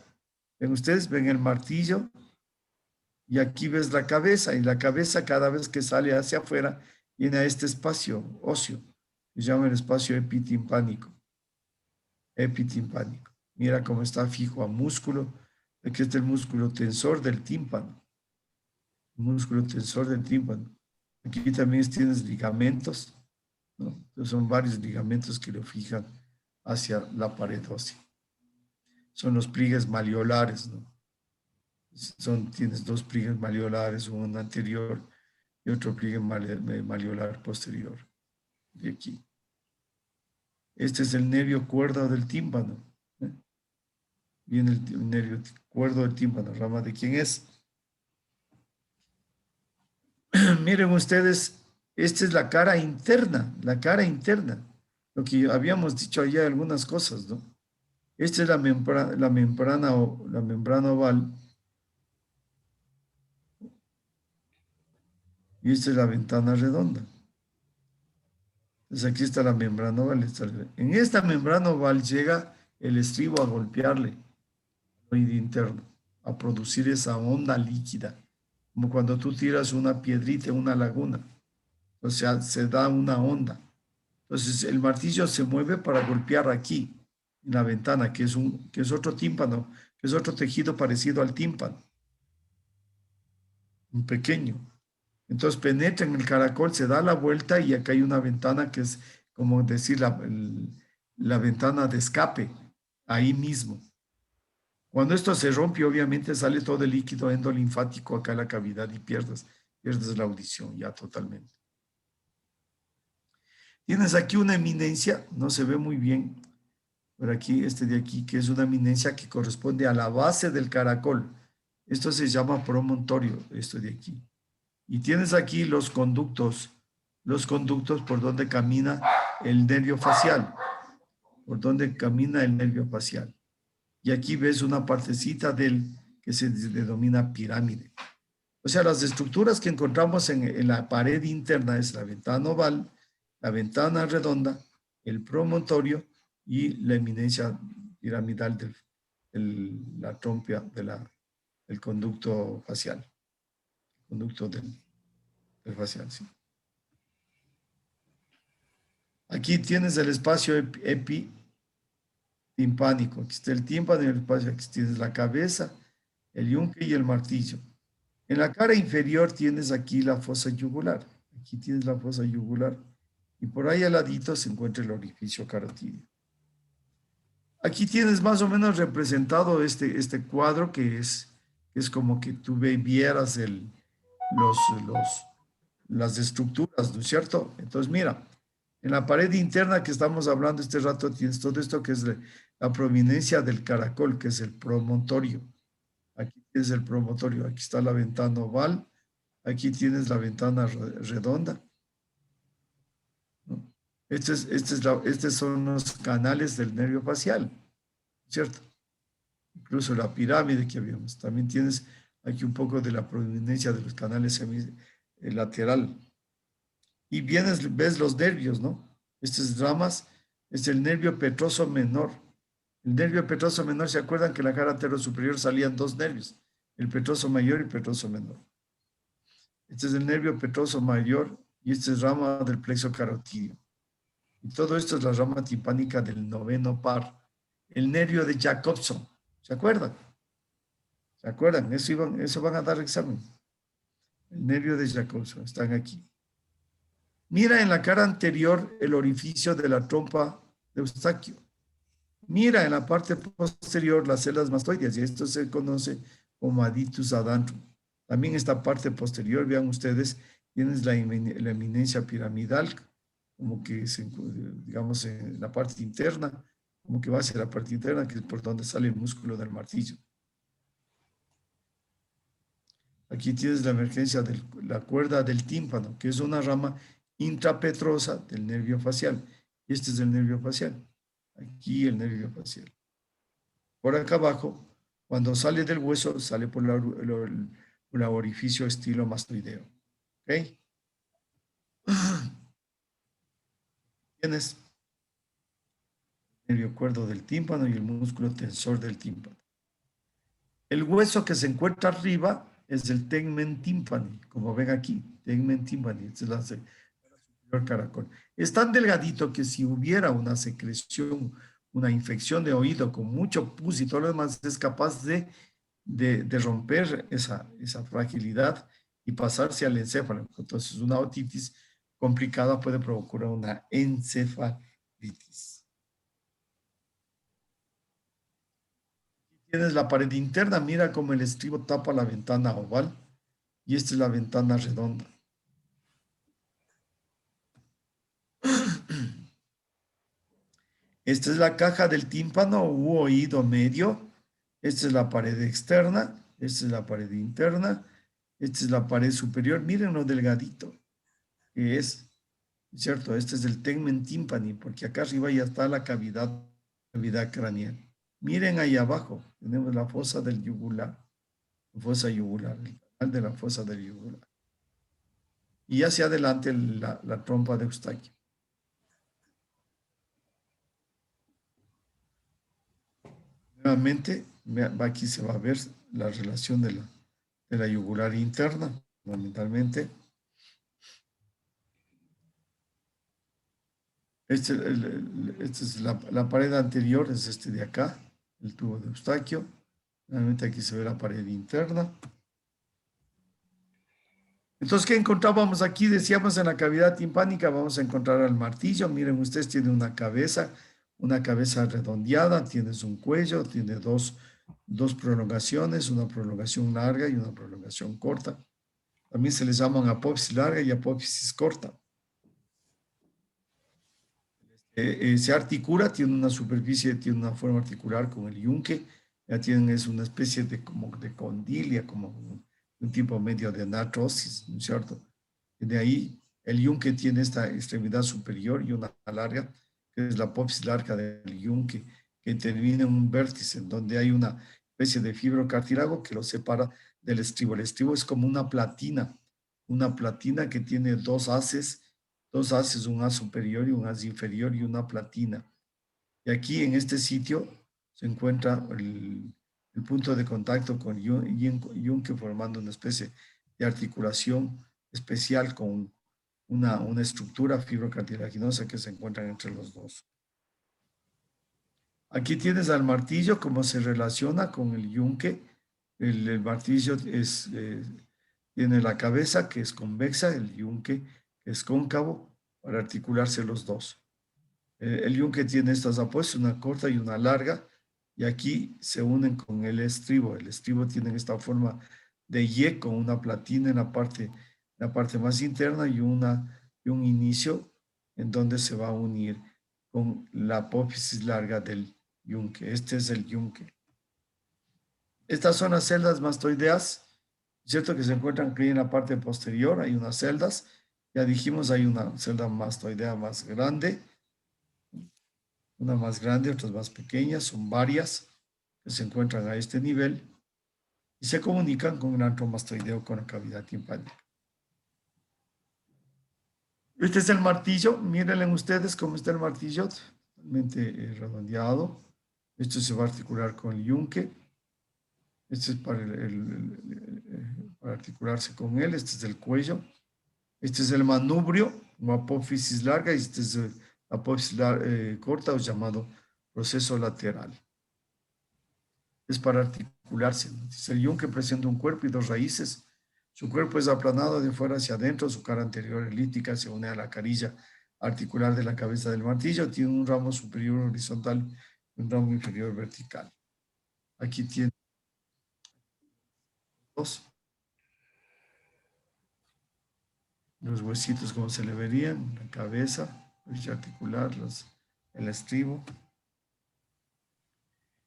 Ven ustedes, ven el martillo. Y aquí ves la cabeza, y la cabeza cada vez que sale hacia afuera viene a este espacio óseo, que se llama el espacio epitimpánico. Epitimpánico. Mira cómo está fijo a músculo. Aquí está el músculo tensor del tímpano. El músculo tensor del tímpano. Aquí también tienes ligamentos, ¿no? Entonces son varios ligamentos que lo fijan hacia la pared ósea. Son los pliegues maleolares, ¿no? Tienes dos pliegues maleolares, uno anterior y otro pliegue maleolar posterior. De aquí. Este es el nervio cuerdo del tímpano. Viene el nervio cuerdo del tímpano. ¿Rama de quién es? Miren ustedes, esta es la cara interna, lo que habíamos dicho allá, algunas cosas, ¿no? Esta es la membrana oval, y esta es la ventana redonda. Entonces aquí está la membrana oval. En esta membrana oval llega el estribo a golpearle al oído interno, a producir esa onda líquida, como cuando tú tiras una piedrita en una laguna. O sea, se da una onda. Entonces el martillo se mueve para golpear aquí, en la ventana, que es otro tímpano, que es otro tejido parecido al tímpano. Un pequeño. Entonces penetra en el caracol, se da la vuelta y acá hay una ventana que es como decir la ventana de escape ahí mismo. Cuando esto se rompe, obviamente sale todo el líquido endolinfático acá en la cavidad y pierdes la audición ya totalmente. Tienes aquí una eminencia, no se ve muy bien, por aquí, este de aquí, que es una eminencia que corresponde a la base del caracol. Esto se llama promontorio, esto de aquí. Y tienes aquí los conductos por donde camina el nervio facial, por donde camina el nervio facial. Y aquí ves una partecita del que se denomina pirámide. O sea, las estructuras que encontramos en la pared interna es la ventana oval, la ventana redonda, el promontorio y la eminencia piramidal de la trompa del conducto facial. Conducto del facial, sí. Aquí tienes el espacio epitimpánico. Aquí está el tímpano y el espacio. Aquí tienes la cabeza, el yunque y el martillo. En la cara inferior tienes aquí la fosa yugular. Aquí tienes la fosa yugular. Y por ahí al ladito se encuentra el orificio carotídeo. Aquí tienes más o menos representado este cuadro que es como que tú vieras las estructuras, ¿no es cierto? Entonces, mira, en la pared interna que estamos hablando este rato tienes todo esto que es la prominencia del caracol, que es el promontorio. Aquí tienes el promontorio, aquí está la ventana oval, aquí tienes la ventana redonda. ¿No? Estos son los canales del nervio facial, ¿cierto? Incluso la pirámide que habíamos. También tienes aquí un poco de la prominencia de los canales lateral. Y ves los nervios, ¿no? Estas ramas es el nervio petroso menor. El nervio petroso menor, ¿se acuerdan que en la cara anterosuperior salían dos nervios? El petroso mayor y el petroso menor. Este es el nervio petroso mayor y esta es rama del plexo carotídeo. Y todo esto es la rama timpánica del noveno par. El nervio de Jacobson, ¿se acuerdan? ¿Se acuerdan? Eso van a dar examen. El nervio de Jacobson, están aquí. Mira en la cara anterior el orificio de la trompa de Eustaquio. Mira en la parte posterior las células mastoides y esto se conoce como aditus adantrum. También esta parte posterior, vean ustedes, tienes la eminencia piramidal, como que digamos en la parte interna, como que va hacia la parte interna, que es por donde sale el músculo del martillo. Aquí tienes la emergencia de la cuerda del tímpano, que es una rama intrapetrosa del nervio facial. Este es el nervio facial. Aquí el nervio facial. Por acá abajo, cuando sale del hueso, sale por el orificio estilo mastoideo. ¿Ok? Tienes el nervio cuerdo del tímpano y el músculo tensor del tímpano. El hueso que se encuentra arriba es el tegmen tympani, como ven aquí, tegmen tympani, este es la superior caracol. Es tan delgadito que si hubiera una secreción, una infección de oído con mucho pus y todo lo demás, es capaz de romper esa fragilidad y pasarse al encéfalo. Entonces, una otitis complicada puede provocar una encefalitis. Tienes la pared interna, mira cómo el estribo tapa la ventana oval y esta es la ventana redonda. Esta es la caja del tímpano u oído medio. Esta es la pared externa, esta es la pared interna, esta es la pared superior. Miren lo delgadito que es, ¿cierto? Este es el tegmen tympani, porque acá arriba ya está la cavidad craneal. Miren ahí abajo, tenemos la fosa del yugular, fosa yugular, el canal de la fosa del yugular. Y hacia adelante la trompa de Eustaquio. Nuevamente, aquí se va a ver la relación de la yugular interna, fundamentalmente. Esta es la pared anterior, es este de acá, el tubo de Eustaquio. Nuevamente aquí se ve la pared interna. Entonces, ¿qué encontrábamos aquí? Decíamos en la cavidad timpánica, vamos a encontrar al martillo. Miren, ustedes tienen una cabeza, una cabeza redondeada, tienes un cuello, tiene dos prolongaciones, una prolongación larga y una prolongación corta. También se les llaman apófisis larga y apófisis corta. Se articula, tiene una superficie, tiene una forma articular con el yunque, ya tienen, es una especie de como de condilia, como un tipo medio de anartrosis, ¿no es cierto? De ahí el yunque tiene esta extremidad superior y una larga, que es la apófisis larga del yunque, que termina en un vértice, en donde hay una especie de fibrocartílago que lo separa del estribo. El estribo es como una platina que tiene dos haces, un haz superior y un haz inferior y una platina. Y aquí en este sitio se encuentra el punto de contacto con yunque, formando una especie de articulación especial con una estructura fibrocartilaginosa que se encuentra entre los dos. Aquí tienes al martillo, cómo se relaciona con el yunque. El martillo tiene la cabeza que es convexa, el yunque que es cóncavo, para articularse los dos. El yunque tiene estas apófisis, una corta y una larga, y aquí se unen con el estribo. El estribo tiene esta forma de Y con una platina en la parte más interna y un inicio en donde se va a unir con la apófisis larga del yunque. Este es el yunque. Estas son las celdas mastoideas, ¿cierto? Que se encuentran aquí en la parte posterior. Hay unas celdas. Ya dijimos, hay una celda mastoidea más grande. Una más grande, otras más pequeñas. Son varias que se encuentran a este nivel y se comunican con el antromastoideo con la cavidad timpánica. Este es el martillo. Mírenle ustedes cómo está el martillo. Totalmente redondeado. Esto se va a articular con el yunque. Este es para articularse con él. Este es el cuello. Este es el manubrio, una apófisis larga, y este es la apófisis corta, o llamado proceso lateral. Es para articularse. El yunque presenta un cuerpo y dos raíces. Su cuerpo es aplanado de fuera hacia adentro, su cara anterior elíptica se une a la carilla articular de la cabeza del martillo. Tiene un ramo superior horizontal y un ramo inferior vertical. Aquí tiene los huesitos como se le verían, la cabeza, articular, el estribo.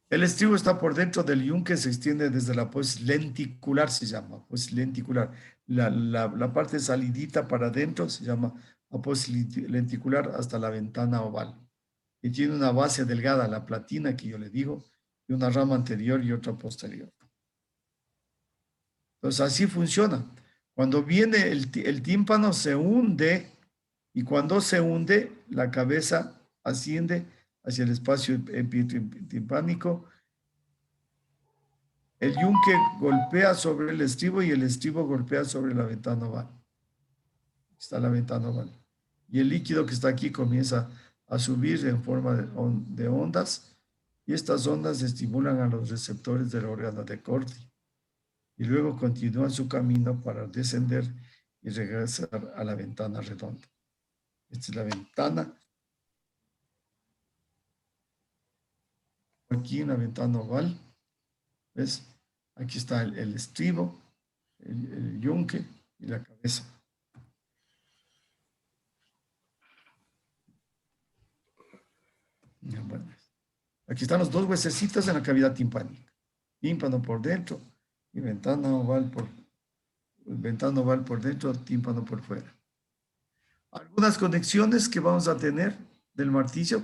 El estribo está por dentro del yunque, se extiende desde la apófisis lenticular, se llama apófisis lenticular. La parte salidita para adentro se llama apófisis lenticular hasta la ventana oval. Y tiene una base delgada, la platina que yo le digo, y una rama anterior y otra posterior. Entonces así funciona. Cuando viene el tímpano se hunde, y cuando se hunde la cabeza asciende hacia el espacio epitimpánico. El yunque golpea sobre el estribo y el estribo golpea sobre la ventana oval. Está la ventana oval. Y el líquido que está aquí comienza a subir en forma de ondas, y estas ondas estimulan a los receptores del órgano de Corti. Y luego continúan su camino para descender y regresar a la ventana redonda. Esta es la ventana. Aquí en la ventana oval, ¿ves? Aquí está el estribo, el yunque y la cabeza. Ya, bueno. Aquí están los dos huesecitos en la cavidad timpánica. Tímpano por dentro y ventana oval por dentro, tímpano por fuera. Algunas conexiones que vamos a tener del martillo.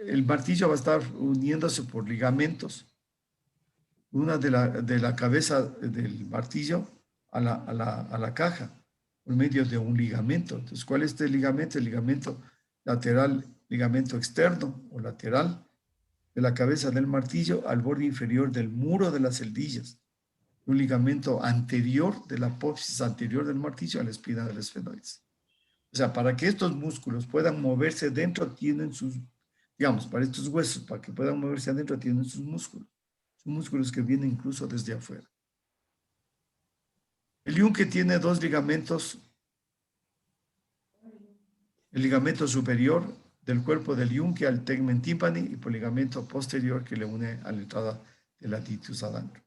El martillo va a estar uniéndose por ligamentos. Una de la cabeza del martillo a la caja, por medio de un ligamento. Entonces, ¿cuál es este ligamento? El ligamento lateral, ligamento externo o lateral de la cabeza del martillo al borde inferior del muro de las celdillas. Un ligamento anterior de la apófisis anterior del martillo a la espina del esfenoides. O sea, para que estos músculos puedan moverse dentro, tienen sus, digamos, para estos huesos, para que puedan moverse adentro, tienen sus músculos. Son músculos que vienen incluso desde afuera. El yunque tiene dos ligamentos. El ligamento superior del cuerpo del yunque al tegmen timpani y por ligamento posterior que le une a la entrada del latitus adentro.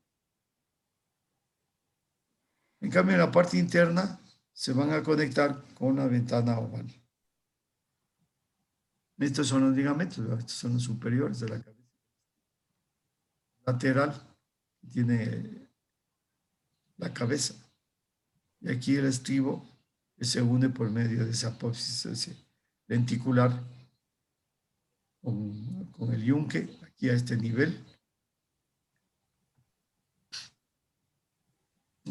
En cambio, en la parte interna se van a conectar con la ventana oval. Estos son los ligamentos, estos son los superiores de la cabeza. Lateral tiene la cabeza. Y aquí el estribo que se une por medio de esa apófisis lenticular con el yunque, aquí a este nivel.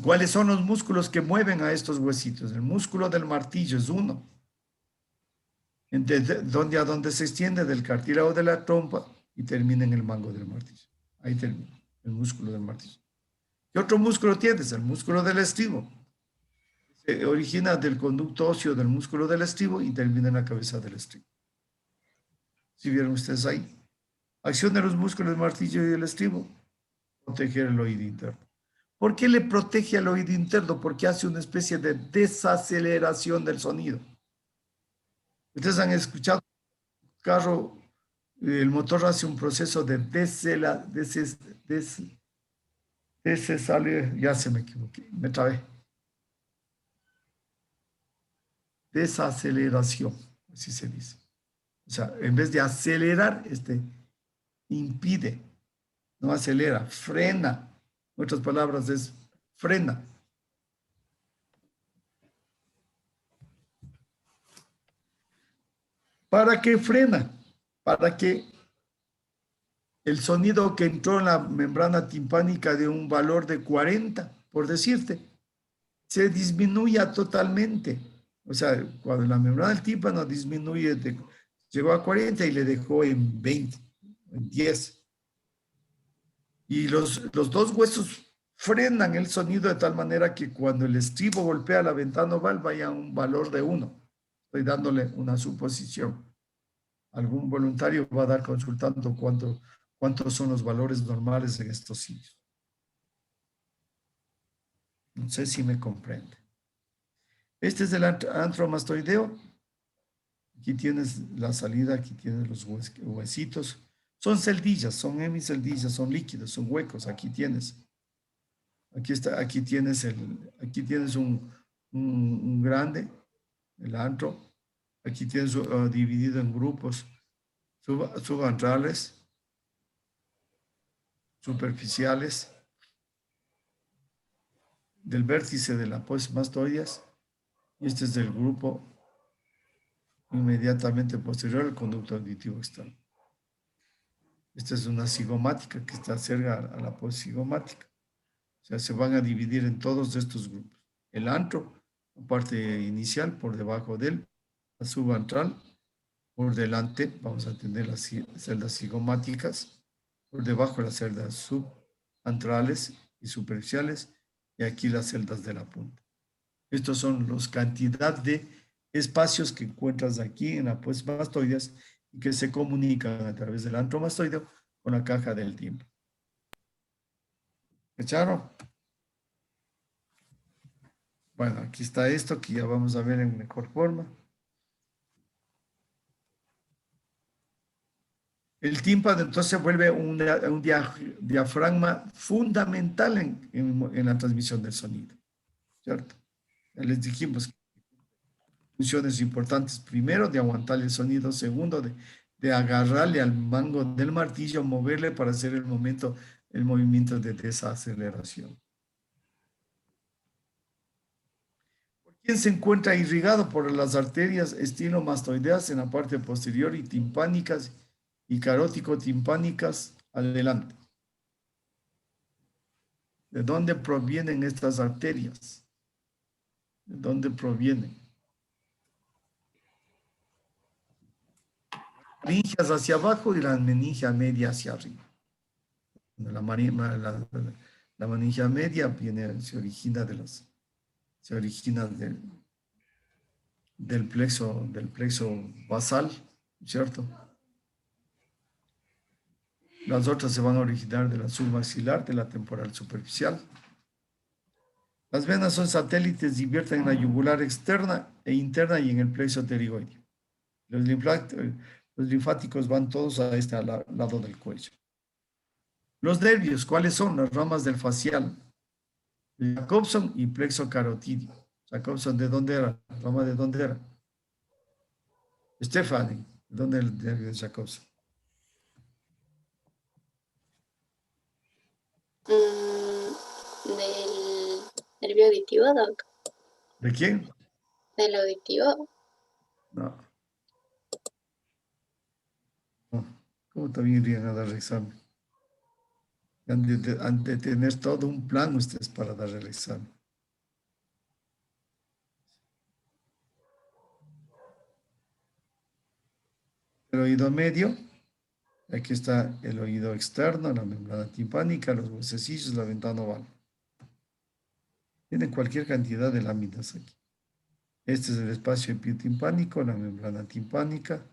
¿Cuáles son los músculos que mueven a estos huesitos? El músculo del martillo es uno, a donde se extiende del cartílago de la trompa y termina en el mango del martillo. Ahí termina el músculo del martillo. ¿Qué otro músculo tienes? El músculo del estribo. Se origina del conducto óseo del músculo del estribo y termina en la cabeza del estribo. ¿Sí vieron ustedes ahí? Acción de los músculos del martillo y el estribo. Proteger el oído interno. ¿Por qué le protege al oído interno? Porque hace una especie de desaceleración del sonido. Ustedes han escuchado carro, el motor hace un proceso de ya se me equivoqué, me trabé. Desaceleración, así se dice. O sea, en vez de acelerar, impide, no acelera, frena. En otras palabras, es frena. ¿Para qué frena? Para que el sonido que entró en la membrana timpánica de un valor de 40, por decirte, se disminuya totalmente. O sea, cuando la membrana del tímpano disminuye, llegó a 40 y le dejó en 20, en 10. Y los dos huesos frenan el sonido de tal manera que cuando el estribo golpea la ventana oval vaya a un valor de 1. Estoy dándole una suposición. Algún voluntario va a dar consultando cuántos son los valores normales en estos sitios. No sé si me comprende. Este es el antromastoideo. Aquí tienes la salida, aquí tienes los huesitos. Son celdillas, son hemiceldillas, son líquidos, son huecos. Aquí tienes. Aquí tienes un grande, el antro. Aquí tienes dividido en grupos subantrales, superficiales, del vértice de la apófisis mastoides, y este es del grupo inmediatamente posterior al conducto auditivo externo. Esta es una cigomática que está cerca a la apófisis cigomática. O sea, se van a dividir en todos estos grupos. El antro, la parte inicial, por debajo de él, la subantral, por delante, vamos a tener las celdas cigomáticas, por debajo las celdas subantrales y superficiales, y aquí las celdas de la punta. Estos son los cantidad de espacios que encuentras aquí en la apófisis mastoides y que se comunican a través del antromastoideo con la caja del tímpano. ¿Echaron? Bueno, aquí está esto que ya vamos a ver en mejor forma. El tímpano entonces vuelve un diafragma fundamental en la transmisión del sonido, ¿cierto? Ya les dijimos funciones importantes. Primero, de aguantar el sonido. Segundo, de agarrarle al mango del martillo, moverle para hacer el movimiento de desaceleración. ¿Quién se encuentra irrigado por las arterias estinomastoideas en la parte posterior y timpánicas y carótico-timpánicas adelante? ¿De dónde provienen estas arterias? ¿De dónde provienen? Meningias hacia abajo y la meningia media hacia arriba. La meningia media se origina del plexo basal, ¿cierto? Las otras se van a originar de la submaxilar, de la temporal superficial. Las venas son satélites y vierten en la yugular externa e interna y en el plexo pterigoideo. Los linfáticos van todos a este lado del cuello. Los nervios, ¿cuáles son? Las ramas del facial. Jacobson y plexo carotidio. Jacobson, ¿de dónde era? ¿Rama de dónde era? Stephanie, ¿de dónde el nervio de Jacobson? Del nervio auditivo, Doc. ¿De quién? Del auditivo. No. No. ¿Cómo también irían a dar examen? Han de tener todo un plan ustedes para dar el examen. El oído medio, aquí está el oído externo, la membrana timpánica, los huesecillos, la ventana oval. Tienen cualquier cantidad de láminas aquí. Este es el espacio epitimpánico, la membrana timpánica.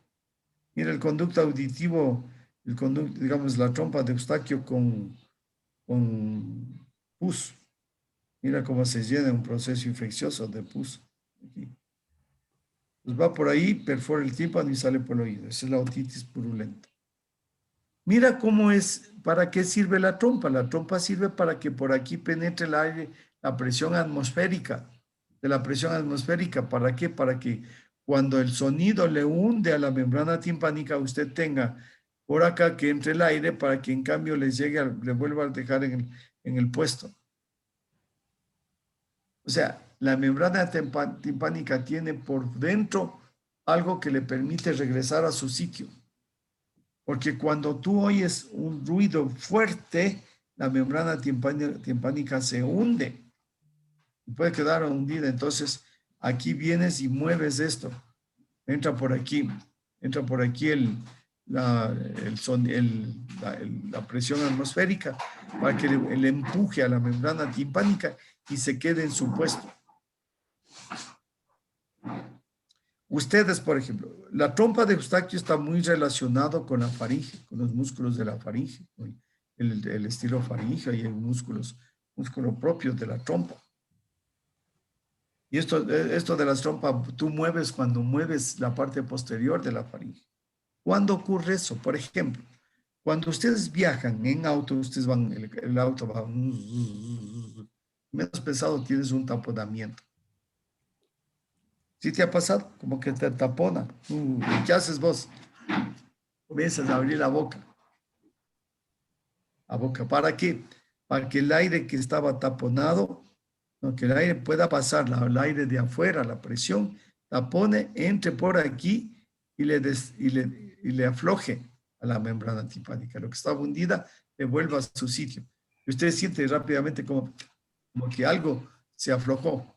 Mira, el conducto auditivo, digamos, la trompa de Eustaquio con pus. Mira cómo se llena un proceso infeccioso de pus. Aquí. Pues va por ahí, perfora el tímpano y sale por el oído. Esa es la otitis purulenta. Mira cómo es, ¿para qué sirve la trompa? La trompa sirve para que por aquí penetre el aire, la presión atmosférica. De la presión atmosférica, ¿para qué? Para que cuando el sonido le hunde a la membrana timpánica, usted tenga por acá que entre el aire para que en cambio le llegue, le vuelva a dejar en el puesto. O sea, la membrana timpánica tiene por dentro algo que le permite regresar a su sitio. Porque cuando tú oyes un ruido fuerte, la membrana timpánica se hunde. Puede quedar hundida. Entonces, aquí vienes y mueves esto. Entra por aquí la presión atmosférica para que le empuje a la membrana timpánica y se quede en su puesto. Ustedes, por ejemplo, la trompa de Eustaquio está muy relacionado con la faringe, con los músculos de la faringe, con el estilo faríngeo y el músculo propio de la trompa. Y esto de las trompas, tú mueves cuando mueves la parte posterior de la faringe. ¿Cuándo ocurre eso? Por ejemplo, cuando ustedes viajan en auto, ustedes van, el auto va menos pesado, tienes un taponamiento. ¿Sí te ha pasado? Como que te tapona. ¿Qué haces vos? Comienzas a abrir la boca. La boca. ¿Para qué? Para que el aire que estaba taponado, ¿no? Que el aire pueda pasar, el aire de afuera, la presión, tapone, entre por aquí y le afloje a la membrana timpánica. Lo que estaba hundida, le vuelva a su sitio. Y usted siente rápidamente como que algo se aflojó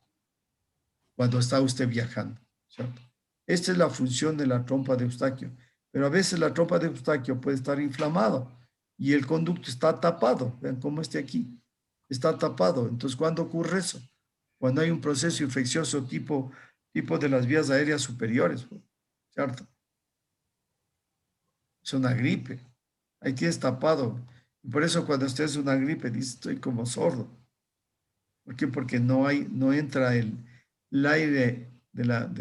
cuando está usted viajando, ¿cierto? Esta es la función de la trompa de Eustaquio. Pero a veces la trompa de Eustaquio puede estar inflamada y el conducto está tapado. Vean cómo este aquí está tapado. Entonces, ¿cuándo ocurre eso? Cuando hay un proceso infeccioso tipo de las vías aéreas superiores, ¿cierto? Es una gripe. Ahí tienes tapado. Y por eso cuando usted es una gripe, dice, estoy como sordo. ¿Por qué? Porque no entra el aire la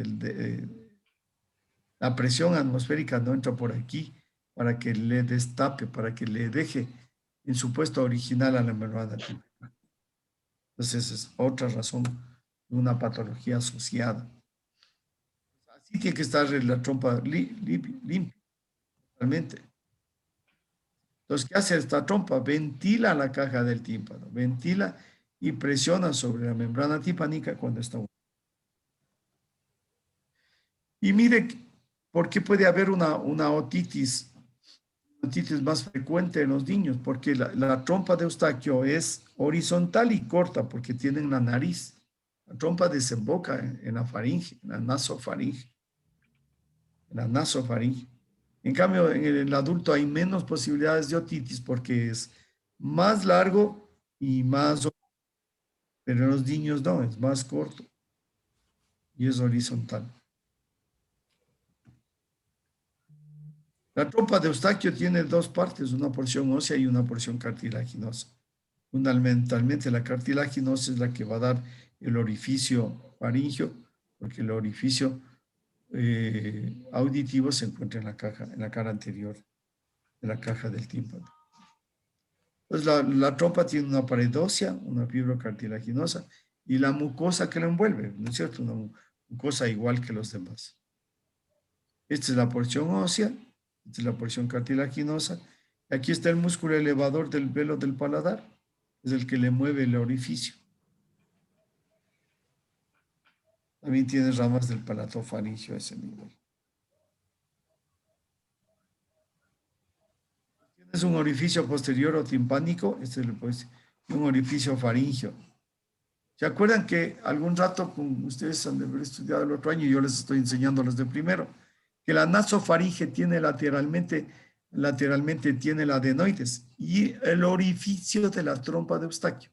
presión atmosférica no entra por aquí para que le destape, para que le deje en su puesto original a la membrana timpánica. Entonces, esa es otra razón de una patología asociada. Así tiene que estar la trompa limpia, totalmente. Entonces, ¿qué hace esta trompa? Ventila la caja del tímpano, ventila y presiona sobre la membrana timpánica cuando está hundido. Y mire, ¿por qué puede haber una otitis más frecuente en los niños? Porque la trompa de Eustaquio es horizontal y corta porque tienen la nariz. La trompa desemboca en la faringe, en la nasofaringe. En cambio, en el adulto hay menos posibilidades de otitis porque es más largo y más, pero en los niños no, es más corto y es horizontal. La trompa de Eustaquio tiene dos partes, una porción ósea y una porción cartilaginosa. Fundamentalmente la cartilaginosa es la que va a dar el orificio faríngeo, porque el orificio auditivo se encuentra en la cara anterior de la caja del tímpano. Entonces, la trompa tiene una pared ósea, una fibra cartilaginosa y la mucosa que la envuelve, ¿no es cierto? Una mucosa igual que los demás. Esta es la porción ósea, esta es la porción cartilaginosa. Aquí está el músculo elevador del velo del paladar, es el que le mueve el orificio. También tiene ramas del palatofaringio a ese nivel. Tienes un orificio posterior o timpánico, este le puede decir, y un orificio faringio. ¿Se acuerdan que algún rato con ustedes han de haber estudiado el otro año, yo les estoy enseñando los de primero, que la nasofaringe tiene lateralmente tiene el adenoides y el orificio de la trompa de Eustaquio?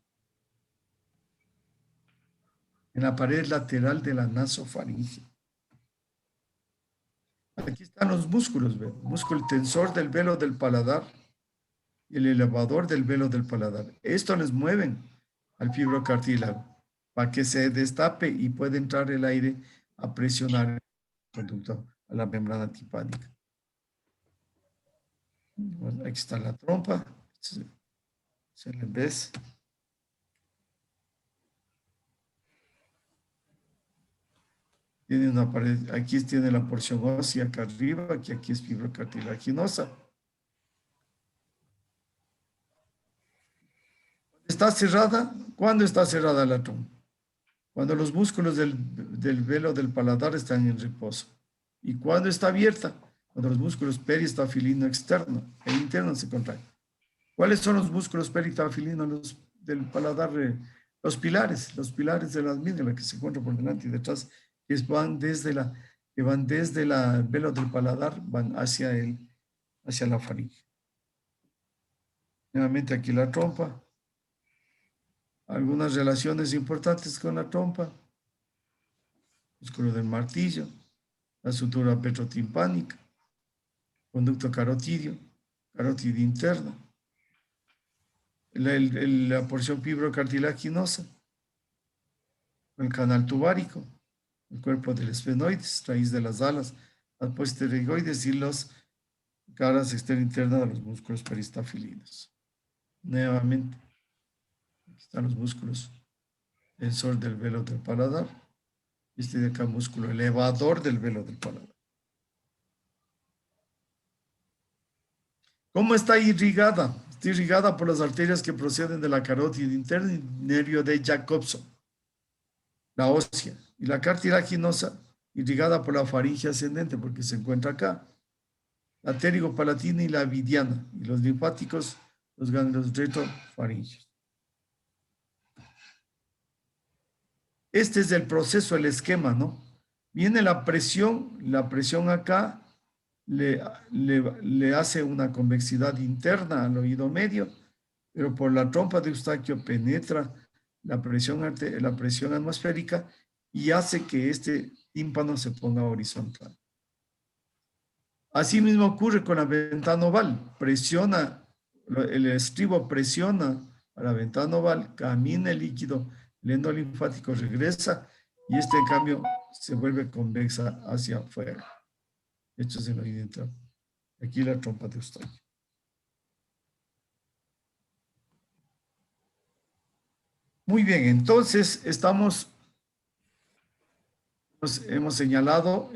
En la pared lateral de la nasofaringe. Aquí están los músculos, ¿ve? Músculo tensor del velo del paladar y el elevador del velo del paladar. Esto les mueven al fibrocartílago para que se destape y pueda entrar el aire a presionar el conducto a la membrana timpánica. Bueno, aquí está la trompa. Se le ves. Tiene una pared, aquí tiene la porción ósea acá arriba, aquí es fibra cartilaginosa. ¿Está cerrada? ¿Cuándo está cerrada la trompa? Cuando los músculos del velo del paladar están en reposo. ¿Y cuándo está abierta? Cuando los músculos peristafilino externo e interno se contraen. ¿Cuáles son los músculos peristafilinos del paladar? Los pilares de la amígdala que se encuentran por delante y detrás, que van desde la velo del paladar, van hacia la faringe. Nuevamente aquí la trompa. Algunas relaciones importantes con la trompa. Músculo del martillo, la sutura petrotimpánica, conducto carotidio interno, la porción fibrocartilaginosa, el canal tubárico, el cuerpo del esfenoides, raíz de las alas, las posterigoides y las caras externa interna de los músculos peristafilinos. Nuevamente, aquí están los músculos tensor del velo del paladar. Este de acá, músculo elevador del velo del paladar. ¿Cómo está irrigada? Está irrigada por las arterias que proceden de la carótida interna y nervio de Jacobson, la ósea, y la cartilaginosa, irrigada por la faringe ascendente, porque se encuentra acá, la pterigo-palatina y la vidiana, y los linfáticos, los ganglios retrofaringios. Este es el proceso, el esquema, ¿no? Viene la presión acá le hace una convexidad interna al oído medio, pero por la trompa de Eustaquio penetra la presión atmosférica y hace que este tímpano se ponga horizontal. Asimismo ocurre con la ventana oval. El estribo presiona a la ventana oval, camina el líquido, el endolinfático regresa y este en cambio se vuelve convexa hacia afuera. Esto es el oído interno. Aquí la trompa de Eustaquio. Muy bien, entonces hemos señalado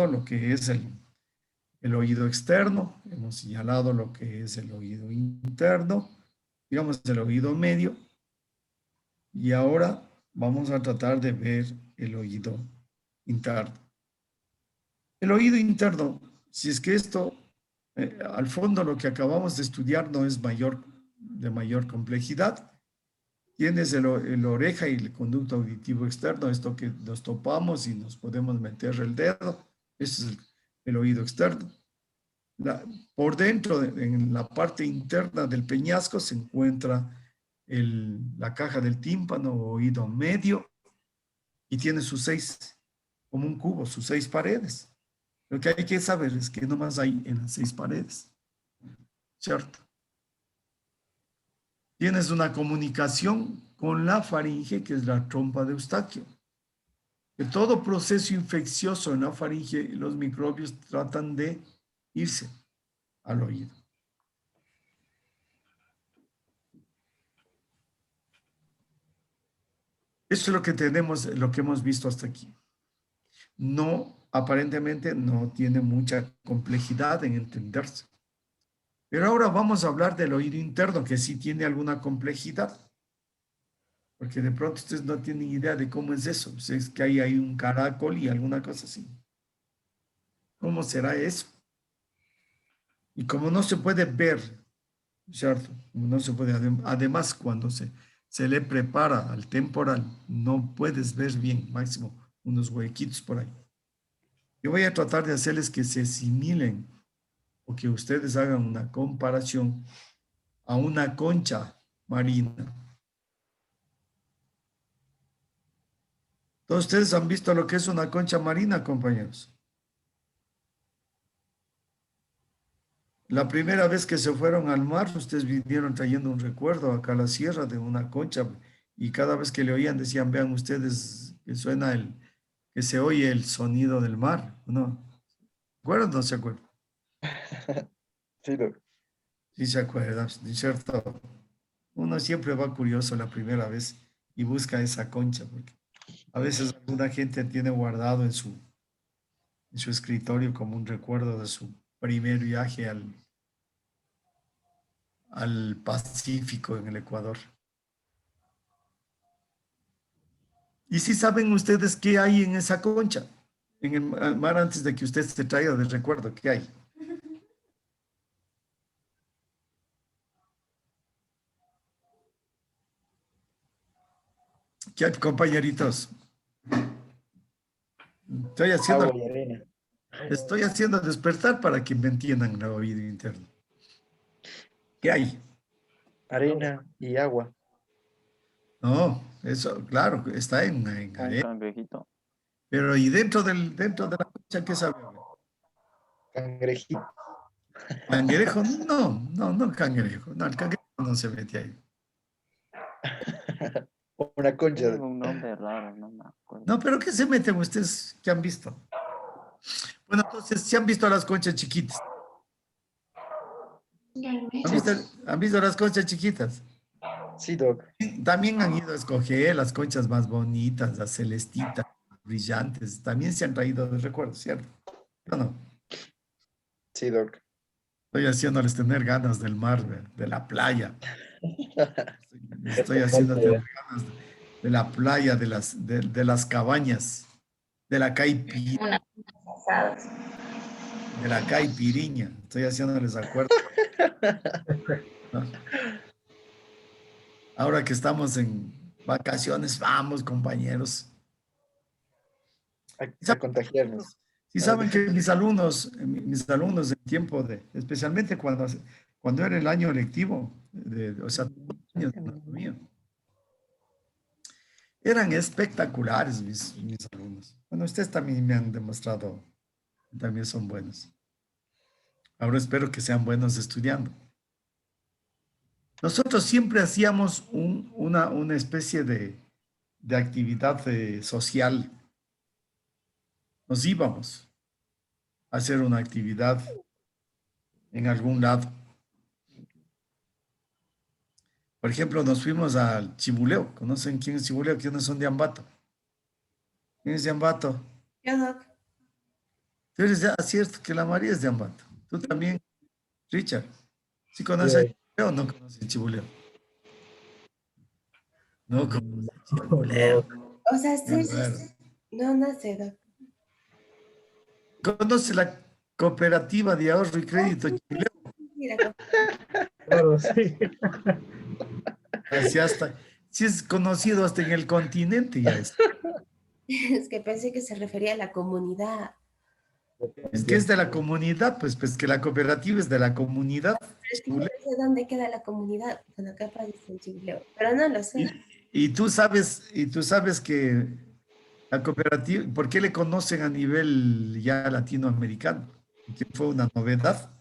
lo que es el oído externo, hemos señalado lo que es el oído interno, digamos el oído medio, y ahora vamos a tratar de ver el oído interno. El oído interno, si es que esto, al fondo lo que acabamos de estudiar no es de mayor complejidad, tienes el oreja y el conducto auditivo externo, esto que nos topamos y nos podemos meter el dedo, este es el oído externo. Por dentro, en la parte interna del peñasco, se encuentra la caja del tímpano o oído medio y tiene como un cubo, sus 6 paredes. Lo que hay que saber es que nomás hay en las 6 paredes, ¿cierto? Tienes una comunicación con la faringe, que es la trompa de Eustaquio. Que todo proceso infeccioso en la faringe, los microbios tratan de irse al oído. Eso es lo que tenemos, lo que hemos visto hasta aquí. No, aparentemente no tiene mucha complejidad en entenderse. Pero ahora vamos a hablar del oído interno, que sí tiene alguna complejidad. Porque de pronto ustedes no tienen idea de cómo es eso. O sea, es que hay un caracol y alguna cosa así. ¿Cómo será eso? Y como no se puede ver, ¿cierto? Como no se puede, además cuando se le prepara al temporal, no puedes ver bien, máximo unos huequitos por ahí. Yo voy a tratar de hacerles que se asimilen o que ustedes hagan una comparación a una concha marina. Todos ustedes han visto lo que es una concha marina, compañeros. La primera vez que se fueron al mar, ustedes vinieron trayendo un recuerdo acá a la sierra de una concha y cada vez que le oían decían, vean ustedes que suena que se oye el sonido del mar, ¿no? ¿Se acuerdan o no se acuerdan? Sí, Doc. Sí se acuerdan, ¿no es cierto? Uno siempre va curioso la primera vez y busca esa concha, porque a veces alguna gente tiene guardado en su escritorio como un recuerdo de su primer viaje al Pacífico en el Ecuador. ¿Y si saben ustedes qué hay en esa concha? En el mar antes de que usted se traiga de recuerdo, ¿qué hay? ¿Qué hay, compañeritos? Agua y arena. Estoy haciendo despertar para que me entiendan el oído interno. ¿Qué hay? Arena y agua. No, eso, claro, está en Un arena. cangrejito. Pero ¿y dentro de la concha qué sabe? Cangrejito. ¿Cangrejo? No, no, no cangrejo. No, el cangrejo no se mete ahí. Una concha. Tienen un nombre raro, no me acuerdo. No, pero ¿qué se meten ustedes? ¿Qué han visto? Bueno, entonces, ¿se han visto las conchas chiquitas? ¿Han visto las conchas chiquitas? Sí, Doc. También han ido a escoger las conchas más bonitas, las celestitas, brillantes. También se han traído de recuerdo, ¿cierto? ¿O no? Sí, Doc. Estoy haciéndoles tener ganas del mar, de la playa. Estoy Esto haciendo falta tener ya. ganas de la playa, de las cabañas, de la caipiriña, de la caipiriña. Estoy haciéndoles acuerdo, ¿no? Ahora que estamos en vacaciones, vamos, compañeros. A contagiarnos. Sí saben que mis alumnos en tiempo especialmente cuando era el año lectivo, o sea, años de anatomía, eran espectaculares mis alumnos. Bueno, ustedes también me han demostrado que también son buenos. Ahora espero que sean buenos estudiando. Nosotros siempre hacíamos una especie de actividad social. Nos íbamos a hacer una actividad en algún lado. Por ejemplo, nos fuimos al Chibuleo. ¿Conocen quién es Chibuleo? ¿Quiénes son de Ambato? ¿Quién es de Ambato? Yo, Doc. Tú eres de, cierto que la María es de Ambato. Tú también, Richard. ¿Sí Sí, conoces a Chibuleo o no conoces Chibuleo? No conoces Chibuleo. no, O sea, Qué sí, raro. no, no sé, Doc. ¿Conoce la cooperativa de ahorro y crédito Chibuleo? Mira, claro, sí. Así hasta, sí es conocido hasta en el continente ya es. es que pensé que se refería a la comunidad. Es que es de la comunidad, pues que la cooperativa es de la comunidad. Pero es que yo no sé dónde queda la comunidad. Bueno, capaz dice en Chimbleo, pero no lo sé. Y tú sabes que la cooperativa, ¿por qué le conocen a nivel ya latinoamericano? Que fue una novedad.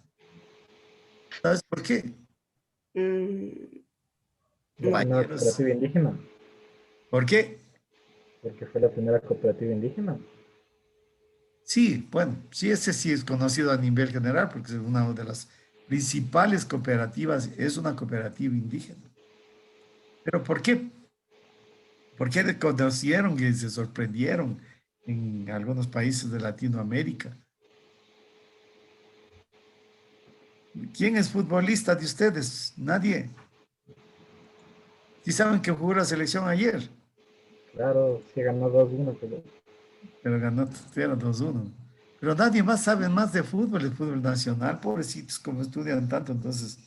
¿Sabes por qué? Mm, no. Una Compañeros, cooperativa indígena. ¿por qué? porque fue la primera cooperativa indígena. Sí, bueno, sí, ese sí es conocido a nivel general porque es una de las principales cooperativas, es una cooperativa indígena. ¿Pero por qué? Porque reconocieron y se sorprendieron en algunos países de Latinoamérica. ¿Quién es futbolista de ustedes? Nadie. Sí saben que jugó la selección ayer, Claro, sí ganó 2-1, pero ganó 2-1. Pero nadie más sabe más de fútbol, el fútbol nacional. Pobrecitos, como estudian tanto, entonces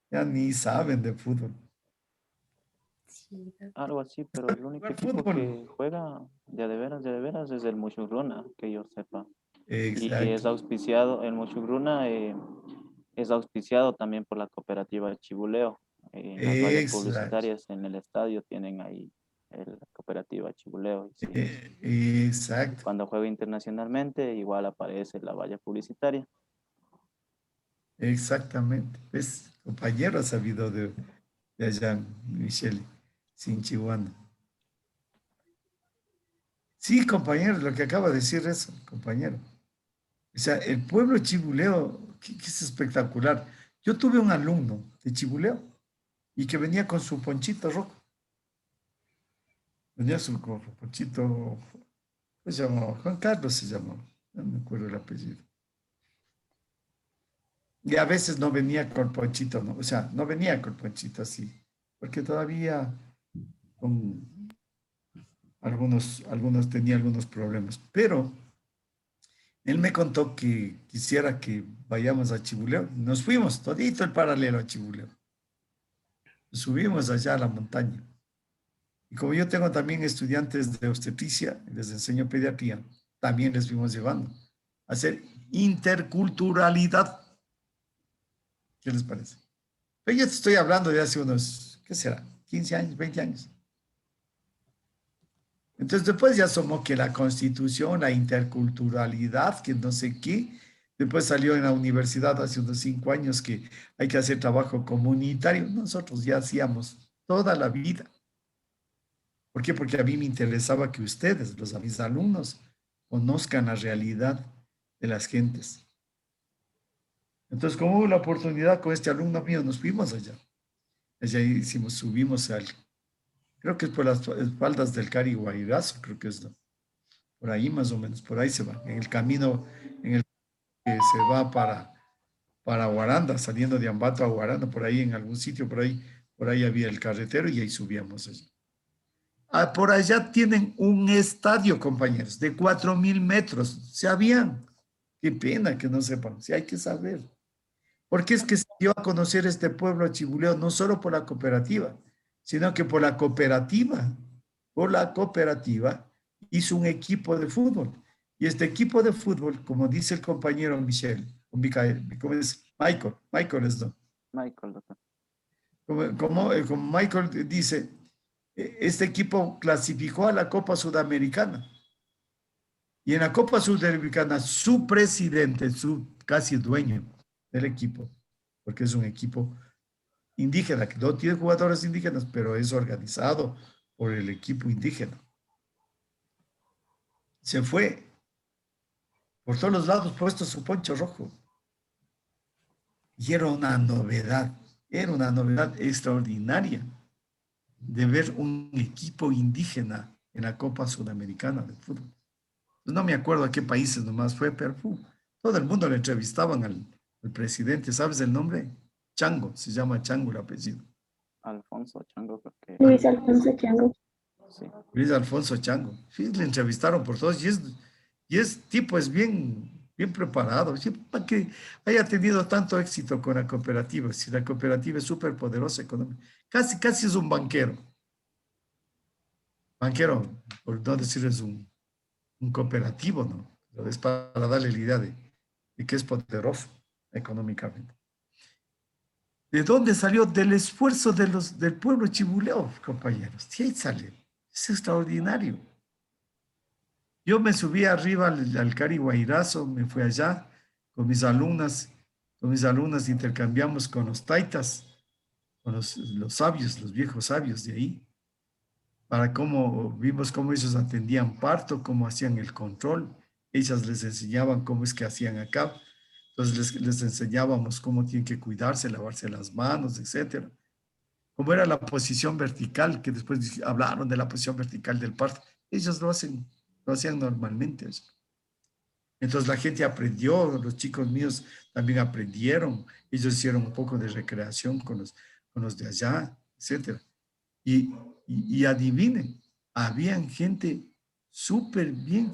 ya ni saben de fútbol. Sí, Algo así, pero el único Jugar equipo fútbol. que juega de veras es el Muchugruna, que yo sepa. Y Exacto. es auspiciado, el Mochugruna es auspiciado también por la cooperativa Chibuleo. En las vallas Exacto. publicitarias en el estadio tienen ahí la cooperativa Chibuleo. Y sí, Exacto. cuando juega internacionalmente, igual aparece la valla publicitaria. Exactamente. ¿Ves? Compañero ha sabido de allá, Michelle, sin Chihuahua. Sí, compañero, lo que acaba de decir eso, compañero. O sea, el pueblo chibuleo, que es espectacular. Yo tuve un alumno de Chibuleo y que venía con su ponchito rojo. Venía con su ponchito, se llamaba Juan Carlos, se llamaba, no me acuerdo el apellido. Y a veces no venía con ponchito, no, o sea, no venía con ponchito así, porque todavía con algunos tenía algunos problemas. Pero él me contó que quisiera que vayamos a Chibuleo. Nos fuimos todito el paralelo a Chibuleo. Subimos allá a la montaña. Y como yo tengo también estudiantes de obstetricia, les enseño pediatría, también les fuimos llevando a hacer interculturalidad. ¿Qué les parece? Pero yo te estoy hablando de hace unos, ¿qué será? 15 años, 20 años. Entonces después ya asomó que la constitución, la interculturalidad, que no sé qué. Después salió en la universidad hace unos 5 años que hay que hacer trabajo comunitario. Nosotros ya hacíamos toda la vida. ¿Por qué? Porque a mí me interesaba que ustedes, mis alumnos, conozcan la realidad de las gentes. Entonces, como hubo la oportunidad con este alumno mío, nos fuimos allá. Allá hicimos, subimos al, creo que es por las espaldas del Cari Guairazo, creo que es, ¿no? Por ahí más o menos, por ahí se va, en el camino en el que se va para Guaranda, saliendo de Ambato a Guaranda, por ahí en algún sitio, por ahí había el carretero y ahí subíamos allá. Ah, por allá tienen un estadio, compañeros, de 4.000 metros. ¿Sabían? Qué pena que no sepan, sí hay que saber. Porque es que se dio a conocer este pueblo chibuleo no solo por la cooperativa, sino que por la cooperativa hizo un equipo de fútbol. Y este equipo de fútbol, como dice el compañero Michel, o Michael, ¿cómo es? Michael es, ¿no? Michael, doctor. Como Michael dice, este equipo clasificó a la Copa Sudamericana. Y en la Copa Sudamericana, su presidente, su casi dueño del equipo, porque es un equipo indígena, que no tiene jugadores indígenas, pero es organizado por el equipo indígena. Se fue por todos los lados puesto su poncho rojo. Y era una novedad extraordinaria de ver un equipo indígena en la Copa Sudamericana de fútbol. No me acuerdo a qué países nomás fue, pero todo el mundo le entrevistaban al presidente. ¿Sabes el nombre? Chango, se llama Chango el apellido. Alfonso Chango, creo que Luis Alfonso Chango. sí. Luis Alfonso Chango. Sí, le entrevistaron por todos y es tipo, es bien preparado. Sí, para que haya tenido tanto éxito con la cooperativa. Si la cooperativa es súper poderosa económica. Casi es un banquero. Banquero, por no decir es un cooperativo, ¿no? Pero es para darle la idea de que es poderoso económicamente. ¿De dónde salió? Del esfuerzo del pueblo chibuleo, compañeros. Sí, ahí sale. Es extraordinario. Yo me subí arriba al Cari Guairazo, me fui allá con mis alumnas, intercambiamos con los taitas, con los sabios, los viejos sabios de ahí. para cómo vimos cómo ellos atendían parto, cómo hacían el control. Ellas les enseñaban cómo es que hacían acá. Entonces les enseñábamos cómo tienen que cuidarse, lavarse las manos, etcétera. Cómo era la posición vertical, que después hablaron de la posición vertical del parto. Ellos lo hacían normalmente. Eso. Entonces la gente aprendió, los chicos míos también aprendieron, ellos hicieron un poco de recreación con los de allá, etcétera. Y adivinen, habían gente súper bien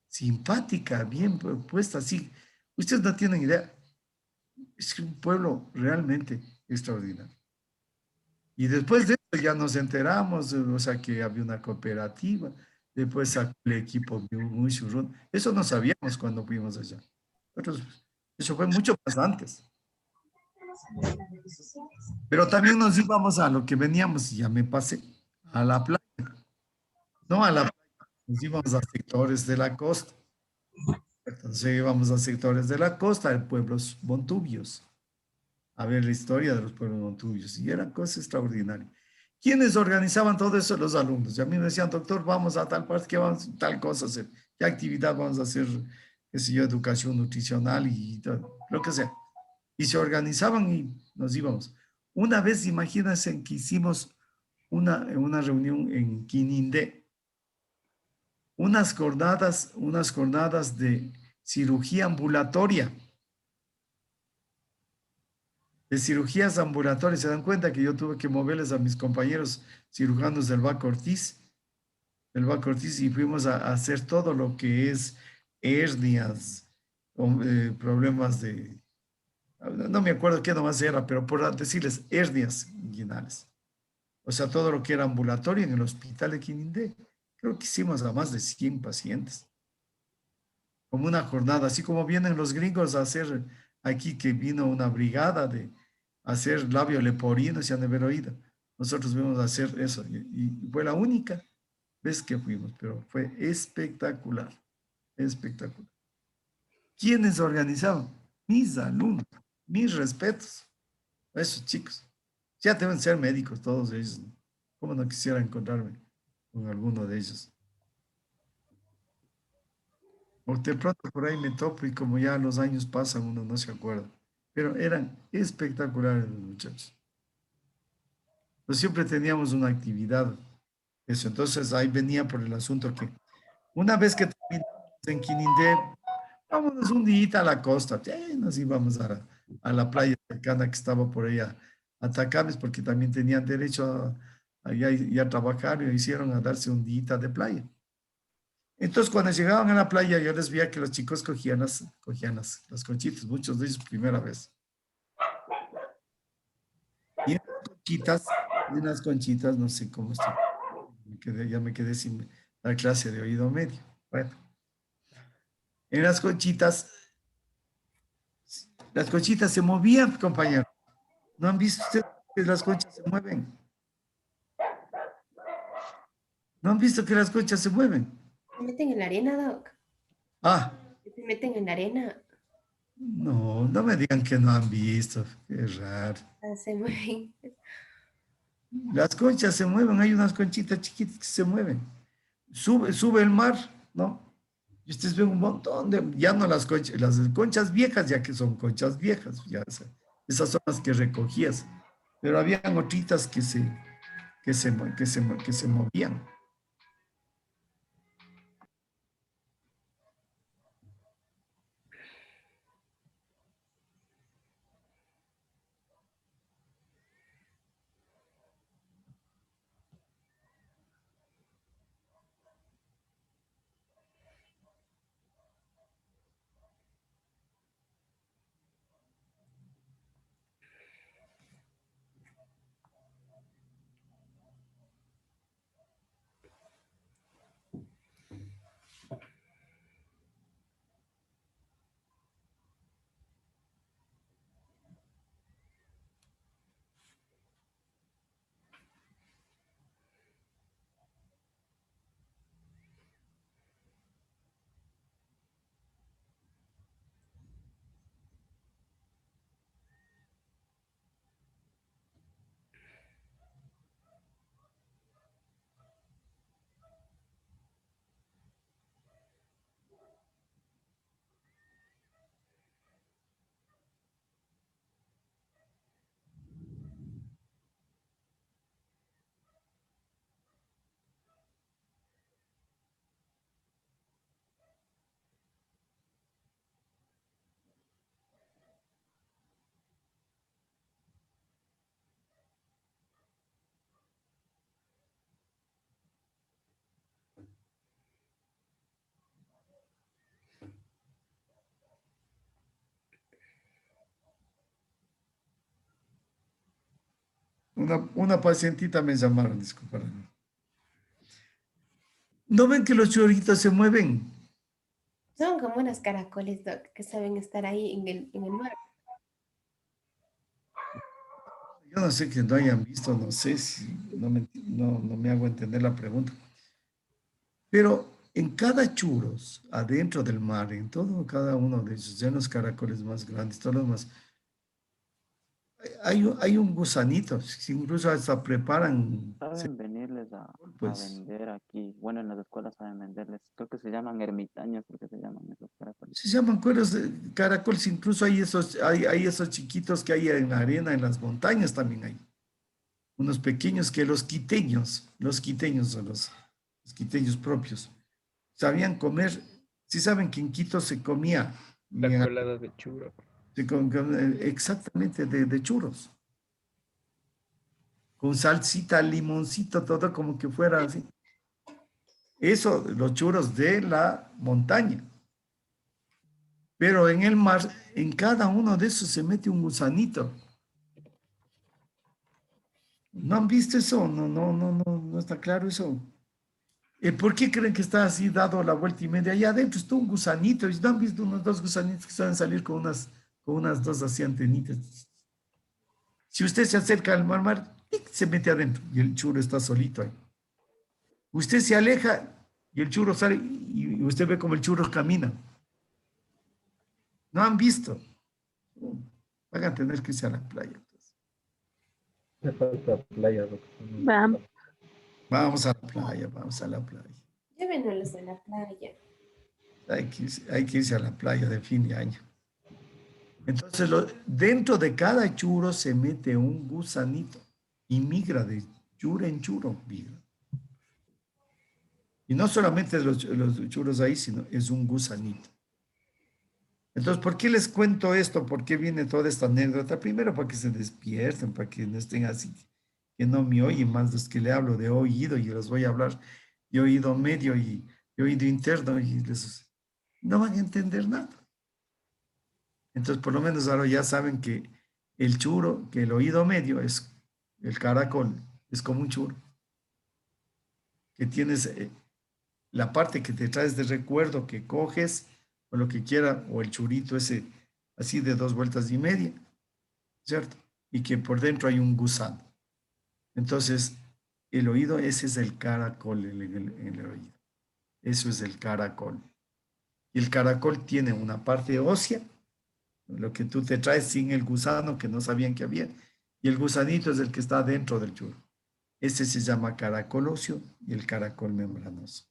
simpática, bien puesta, así. Ustedes no tienen idea. Es un pueblo realmente extraordinario. Y después de eso ya nos enteramos, o sea, que había una cooperativa, después sacó el equipo muy churrón. Eso no sabíamos cuando fuimos allá. Eso fue mucho más antes. Pero también nos íbamos a lo que veníamos, y ya me pasé, a la playa. No a la playa, nos íbamos a sectores de la costa. Entonces íbamos a sectores de la costa, de pueblos montubios, a ver la historia de los pueblos montubios. Y era cosa extraordinaria. ¿Quiénes organizaban todo eso? Los alumnos. Y a mí me decían, doctor, vamos a tal parte, ¿qué vamos a tal cosa a hacer? ¿Qué actividad vamos a hacer? Qué sé yo, educación nutricional y todo, lo que sea. Y se organizaban y nos íbamos. Una vez, imagínense que hicimos una reunión en Quinindé, unas jornadas de cirugía ambulatoria, de cirugías ambulatorias. Se dan cuenta que yo tuve que moverles a mis compañeros cirujanos del Baco Ortiz, y fuimos a hacer todo lo que es hernias, problemas de, no me acuerdo qué nomás era, pero por decirles hernias inguinales. O sea, todo lo que era ambulatorio en el hospital de Quinindé. Creo que hicimos a más de 100 pacientes. Como una jornada, así como vienen los gringos a hacer aquí, que vino una brigada de hacer labio leporino, se han de haber oído. Nosotros vimos a hacer eso y fue la única vez que fuimos, pero fue espectacular, espectacular. ¿Quiénes organizaban? Mis alumnos, mis respetos a esos chicos. Ya deben ser médicos todos ellos, ¿no? ¿Cómo no quisiera encontrarme con alguno de ellos? O de pronto por ahí me topo y como ya los años pasan, uno no se acuerda. Pero eran espectaculares los muchachos. Pues siempre teníamos una actividad. Eso, entonces ahí venía por el asunto que una vez que terminamos en Quinindé, vámonos un día a la costa. Nos íbamos a la playa cercana que estaba por ahí a Atacames, porque también tenían derecho a trabajar y hicieron a darse un día de playa. Entonces, cuando llegaban a la playa, yo les veía que los chicos cogían las conchitas, muchos de ellos primera vez. Y en las conchitas, no sé cómo estoy, ya me quedé sin la clase de oído medio. Bueno, en las conchitas se movían, compañero. ¿No han visto ustedes que las conchas se mueven? ¿No han visto que las conchas se mueven? Se meten en la arena, Doc. Ah, Se meten en la arena. no, no me digan que no han visto. Qué raro. Ah, se mueven. Las conchas se mueven, hay unas conchitas chiquitas que se mueven. Sube el mar, ¿no? Y ustedes ven un montón ya no las conchas viejas, ya que son conchas viejas, esas son las que recogías. Pero habían otritas que se movían. Una pacientita me llamaron, disculpa. ¿No ven que los churritos se mueven? Son como unos caracoles, Doc, que saben estar ahí en el mar. Yo no sé que no hayan visto, no sé si no me hago entender la pregunta. Pero en cada churros, adentro del mar, en todo, cada uno de ellos, ya en los caracoles más grandes, todos los más, hay un gusanito, incluso hasta preparan, Saben venirles a pues, vender aquí. Bueno, en las escuelas saben venderles. Creo que se llaman ermitaños, porque se llaman esos caracoles. se llaman cueros de caracoles, incluso hay esos chiquitos que hay en la arena, en las montañas también hay. Unos pequeños que los quiteños son los quiteños propios, sabían comer, sí saben que en Quito se comía, La colada de churro. exactamente de churros, con salsita, limoncito, todo como que fuera así. Eso, los churros de la montaña. Pero en el mar, en cada uno de esos se mete un gusanito. ¿No han visto eso? No está claro eso. ¿Por qué creen que está así dado la vuelta y media? Allá adentro está un gusanito. ¿No han visto unos dos gusanitos que saben salir con unas dos así antenitas? Si usted se acerca al mar, ¡tic!, se mete adentro y el churro está solito ahí. Usted se aleja y el churro sale y usted ve como el churro camina. ¿No han visto? Van a tener que irse a la playa. Me falta playa, Doc. Vamos. Vamos a la playa, vamos a la playa. Llévenos a la playa. Hay que irse a la playa de fin de año. Entonces, dentro de cada churro se mete un gusanito y migra de churro en churro. Migra. Y no solamente los churros ahí, sino es un gusanito. Entonces, ¿por qué les cuento esto? ¿Por qué viene toda esta anécdota? Primero, para que se despierten, para que no estén así, que no me oyen más los que le hablo de oído, y les voy a hablar de oído medio y de oído interno, y no van a entender nada. Entonces, por lo menos ahora ya saben que el churro, que el oído medio es el caracol, es como un churro. Que tienes la parte que te traes de recuerdo, que coges, o lo que quiera, o el churrito ese así de 2 vueltas y media, ¿cierto? Y que por dentro hay un gusano. Entonces, el oído, ese es el caracol en el oído. Eso es el caracol. Y el caracol tiene una parte ósea, lo que tú te traes sin el gusano, que no sabían que había, y el gusanito es el que está dentro del churro. Ese se llama caracol óseo y el caracol membranoso.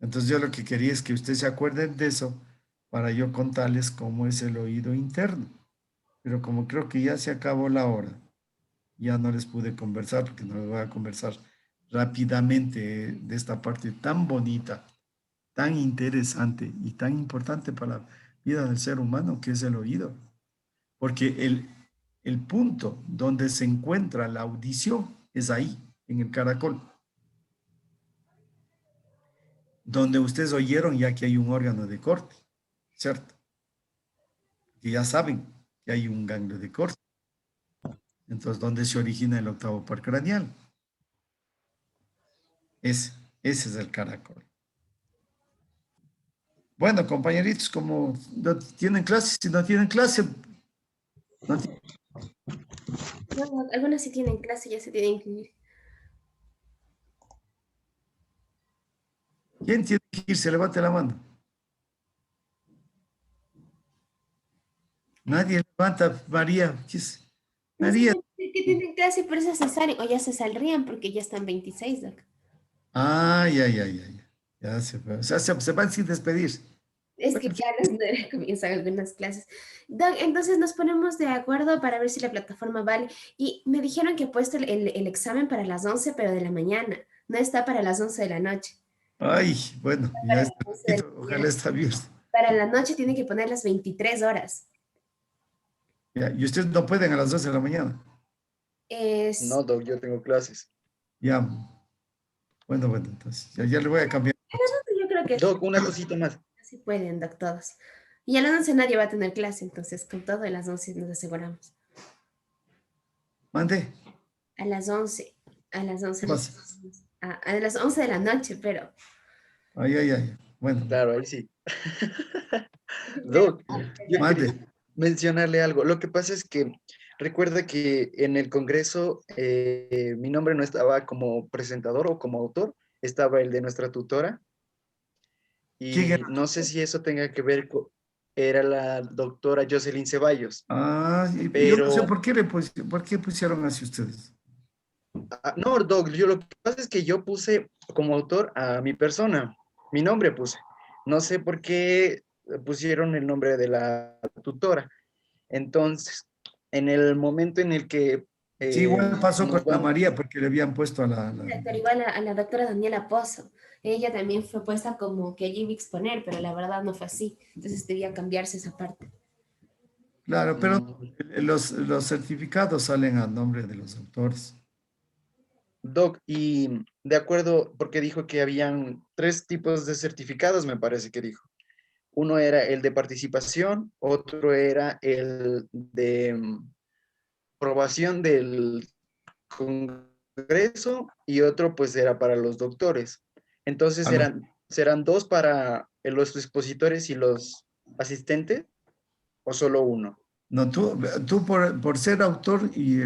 Entonces yo lo que quería es que ustedes se acuerden de eso para yo contarles cómo es el oído interno. Pero como creo que ya se acabó la hora, ya no les pude conversar, porque no les voy a conversar rápidamente de esta parte tan bonita, tan interesante y tan importante para la vida del ser humano, que es el oído. Porque el punto donde se encuentra la audición es ahí, en el caracol. Donde ustedes oyeron ya que hay un órgano de corte, ¿cierto? Que ya saben que hay un ganglio de corte. Entonces, ¿dónde se origina el octavo par craneal? Ese es el caracol. Bueno, compañeritos, como no tienen clase, si no tienen clase, no tienen. No, algunos sí tienen clase, ya se tienen que ir. ¿Quién tiene que irse? Levante la mano. Nadie levanta, María. María. Que tienen clase, por eso se salen, o ya se saldrían porque ya están 26, Doc. Ay. Ya se fue. O sea, se van sin despedir. Es que ya a las 9 comienzan algunas clases. Doc, entonces nos ponemos de acuerdo para ver si la plataforma vale. Y me dijeron que he puesto el examen para las 11, pero de la mañana. No está para las 11 de la noche. Ay, bueno, ya está. Para Ojalá está abierto. Para la noche tiene que poner las 23 horas. Ya, y ustedes no pueden a las 12 de la mañana. No, Doc, yo tengo clases. Ya. Bueno, entonces ya le voy a cambiar. Yo creo que Doc, una cosita más. sí pueden, Doc, todos. Y a las 11 nadie va a tener clase, entonces con todo de las 11 nos aseguramos. Mande. A las 11. A las 11. ¿Qué pasa? A las 11 de la noche, pero... Ay, ay, ay. Bueno, Claro, ahí sí. Doc, yo mande. quería mencionarle algo. Lo que pasa es que recuerda que en el Congreso mi nombre no estaba como presentador o como autor, estaba el de nuestra tutora. ¿Quién Y era? no sé si eso tenga que ver con... Era la doctora Jocelyn Ceballos, Ah, yo no sé pero... por qué pusieron así ustedes. no, Doc, yo lo que pasa es que yo puse como autor a mi persona, mi nombre puse. No sé por qué pusieron el nombre de la tutora. Entonces, en el momento en el que Sí, igual pasó con nos la vamos, María porque le habían puesto a Pero igual a la doctora Daniela Pozo. Ella también fue puesta como que ella iba a exponer, pero la verdad no fue así. Entonces debía cambiarse esa parte. Claro, pero mm, los certificados salen a nombre de los autores. Doc, y de acuerdo, porque dijo que habían 3 tipos de certificados, me parece que dijo. Uno era el de participación, otro era el de aprobación del Congreso y otro pues era para los doctores. Entonces Aló. serán 2 para los expositores y los asistentes o solo uno. No, tú por ser autor y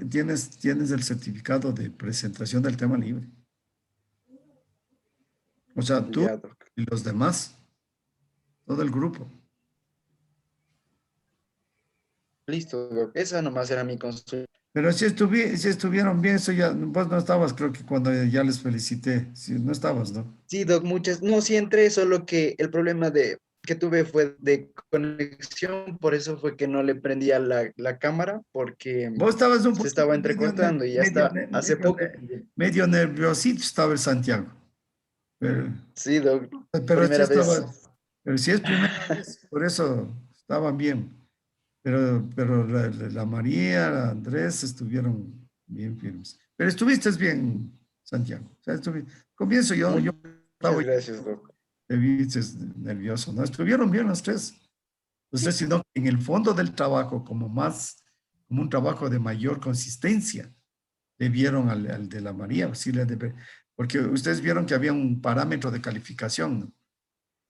tienes el certificado de presentación del tema libre. O sea, tú Ya, Doc. y los demás, todo el grupo. Listo, Doc. Esa nomás era mi consulta. Pero si estuvieron bien, eso ya, vos no estabas, creo que cuando ya les felicité. Sí, no estabas, ¿no? Sí, Doc, muchas. No, sí entré, solo que el problema que tuve fue de conexión, por eso fue que no le prendía la cámara, porque Vos estabas un se poquito estaba entrecortando y ya está hace poco. medio nerviosito estaba el Santiago. Sí, Doc, Pero sí primera estaba, vez. pero sí es primera vez, por eso estaban bien. Pero la María, la Andrés estuvieron bien firmes. Pero estuviste bien, Santiago. O sea, comienzo yo estaba, Muchas gracias, Doc. te viste nervioso, ¿no? Estuvieron bien los tres. No sé, sino en el fondo del trabajo, como un trabajo de mayor consistencia, le vieron al de la María, sí, porque ustedes vieron que había un parámetro de calificación, ¿no?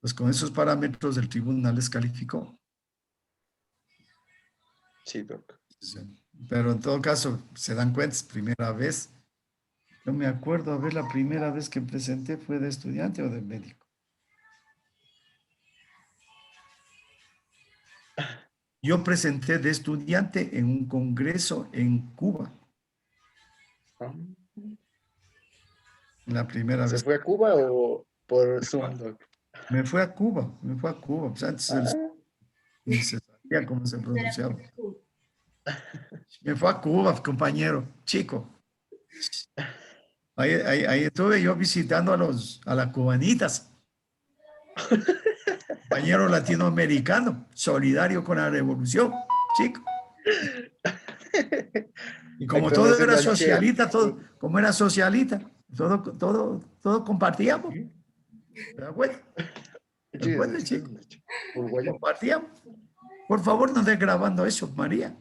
Pues con esos parámetros el tribunal les calificó. Sí, Doc. Pero en todo caso, se dan cuenta, es primera vez. Yo me acuerdo, a ver, la primera vez que presenté fue de estudiante o de médico. Yo presenté de estudiante en un congreso en Cuba, Ah, la primera ¿se vez. fue a Cuba o por Zoom, Doc? Me fue a Cuba. Pues antes Ah, ni se sabía cómo se No era pronunciaba. Cuba. Me fue a Cuba, compañero, chico. Ahí estuve yo visitando a las cubanitas. Compañero latinoamericano, solidario con la revolución, chico. Y como todo era conociendo al Che. socialita, como era socialita, todo compartíamos. ¿Te das cuenta? ¿Te das cuenta, chico? Uruguayo. Compartíamos. Por favor, no estés grabando eso, María.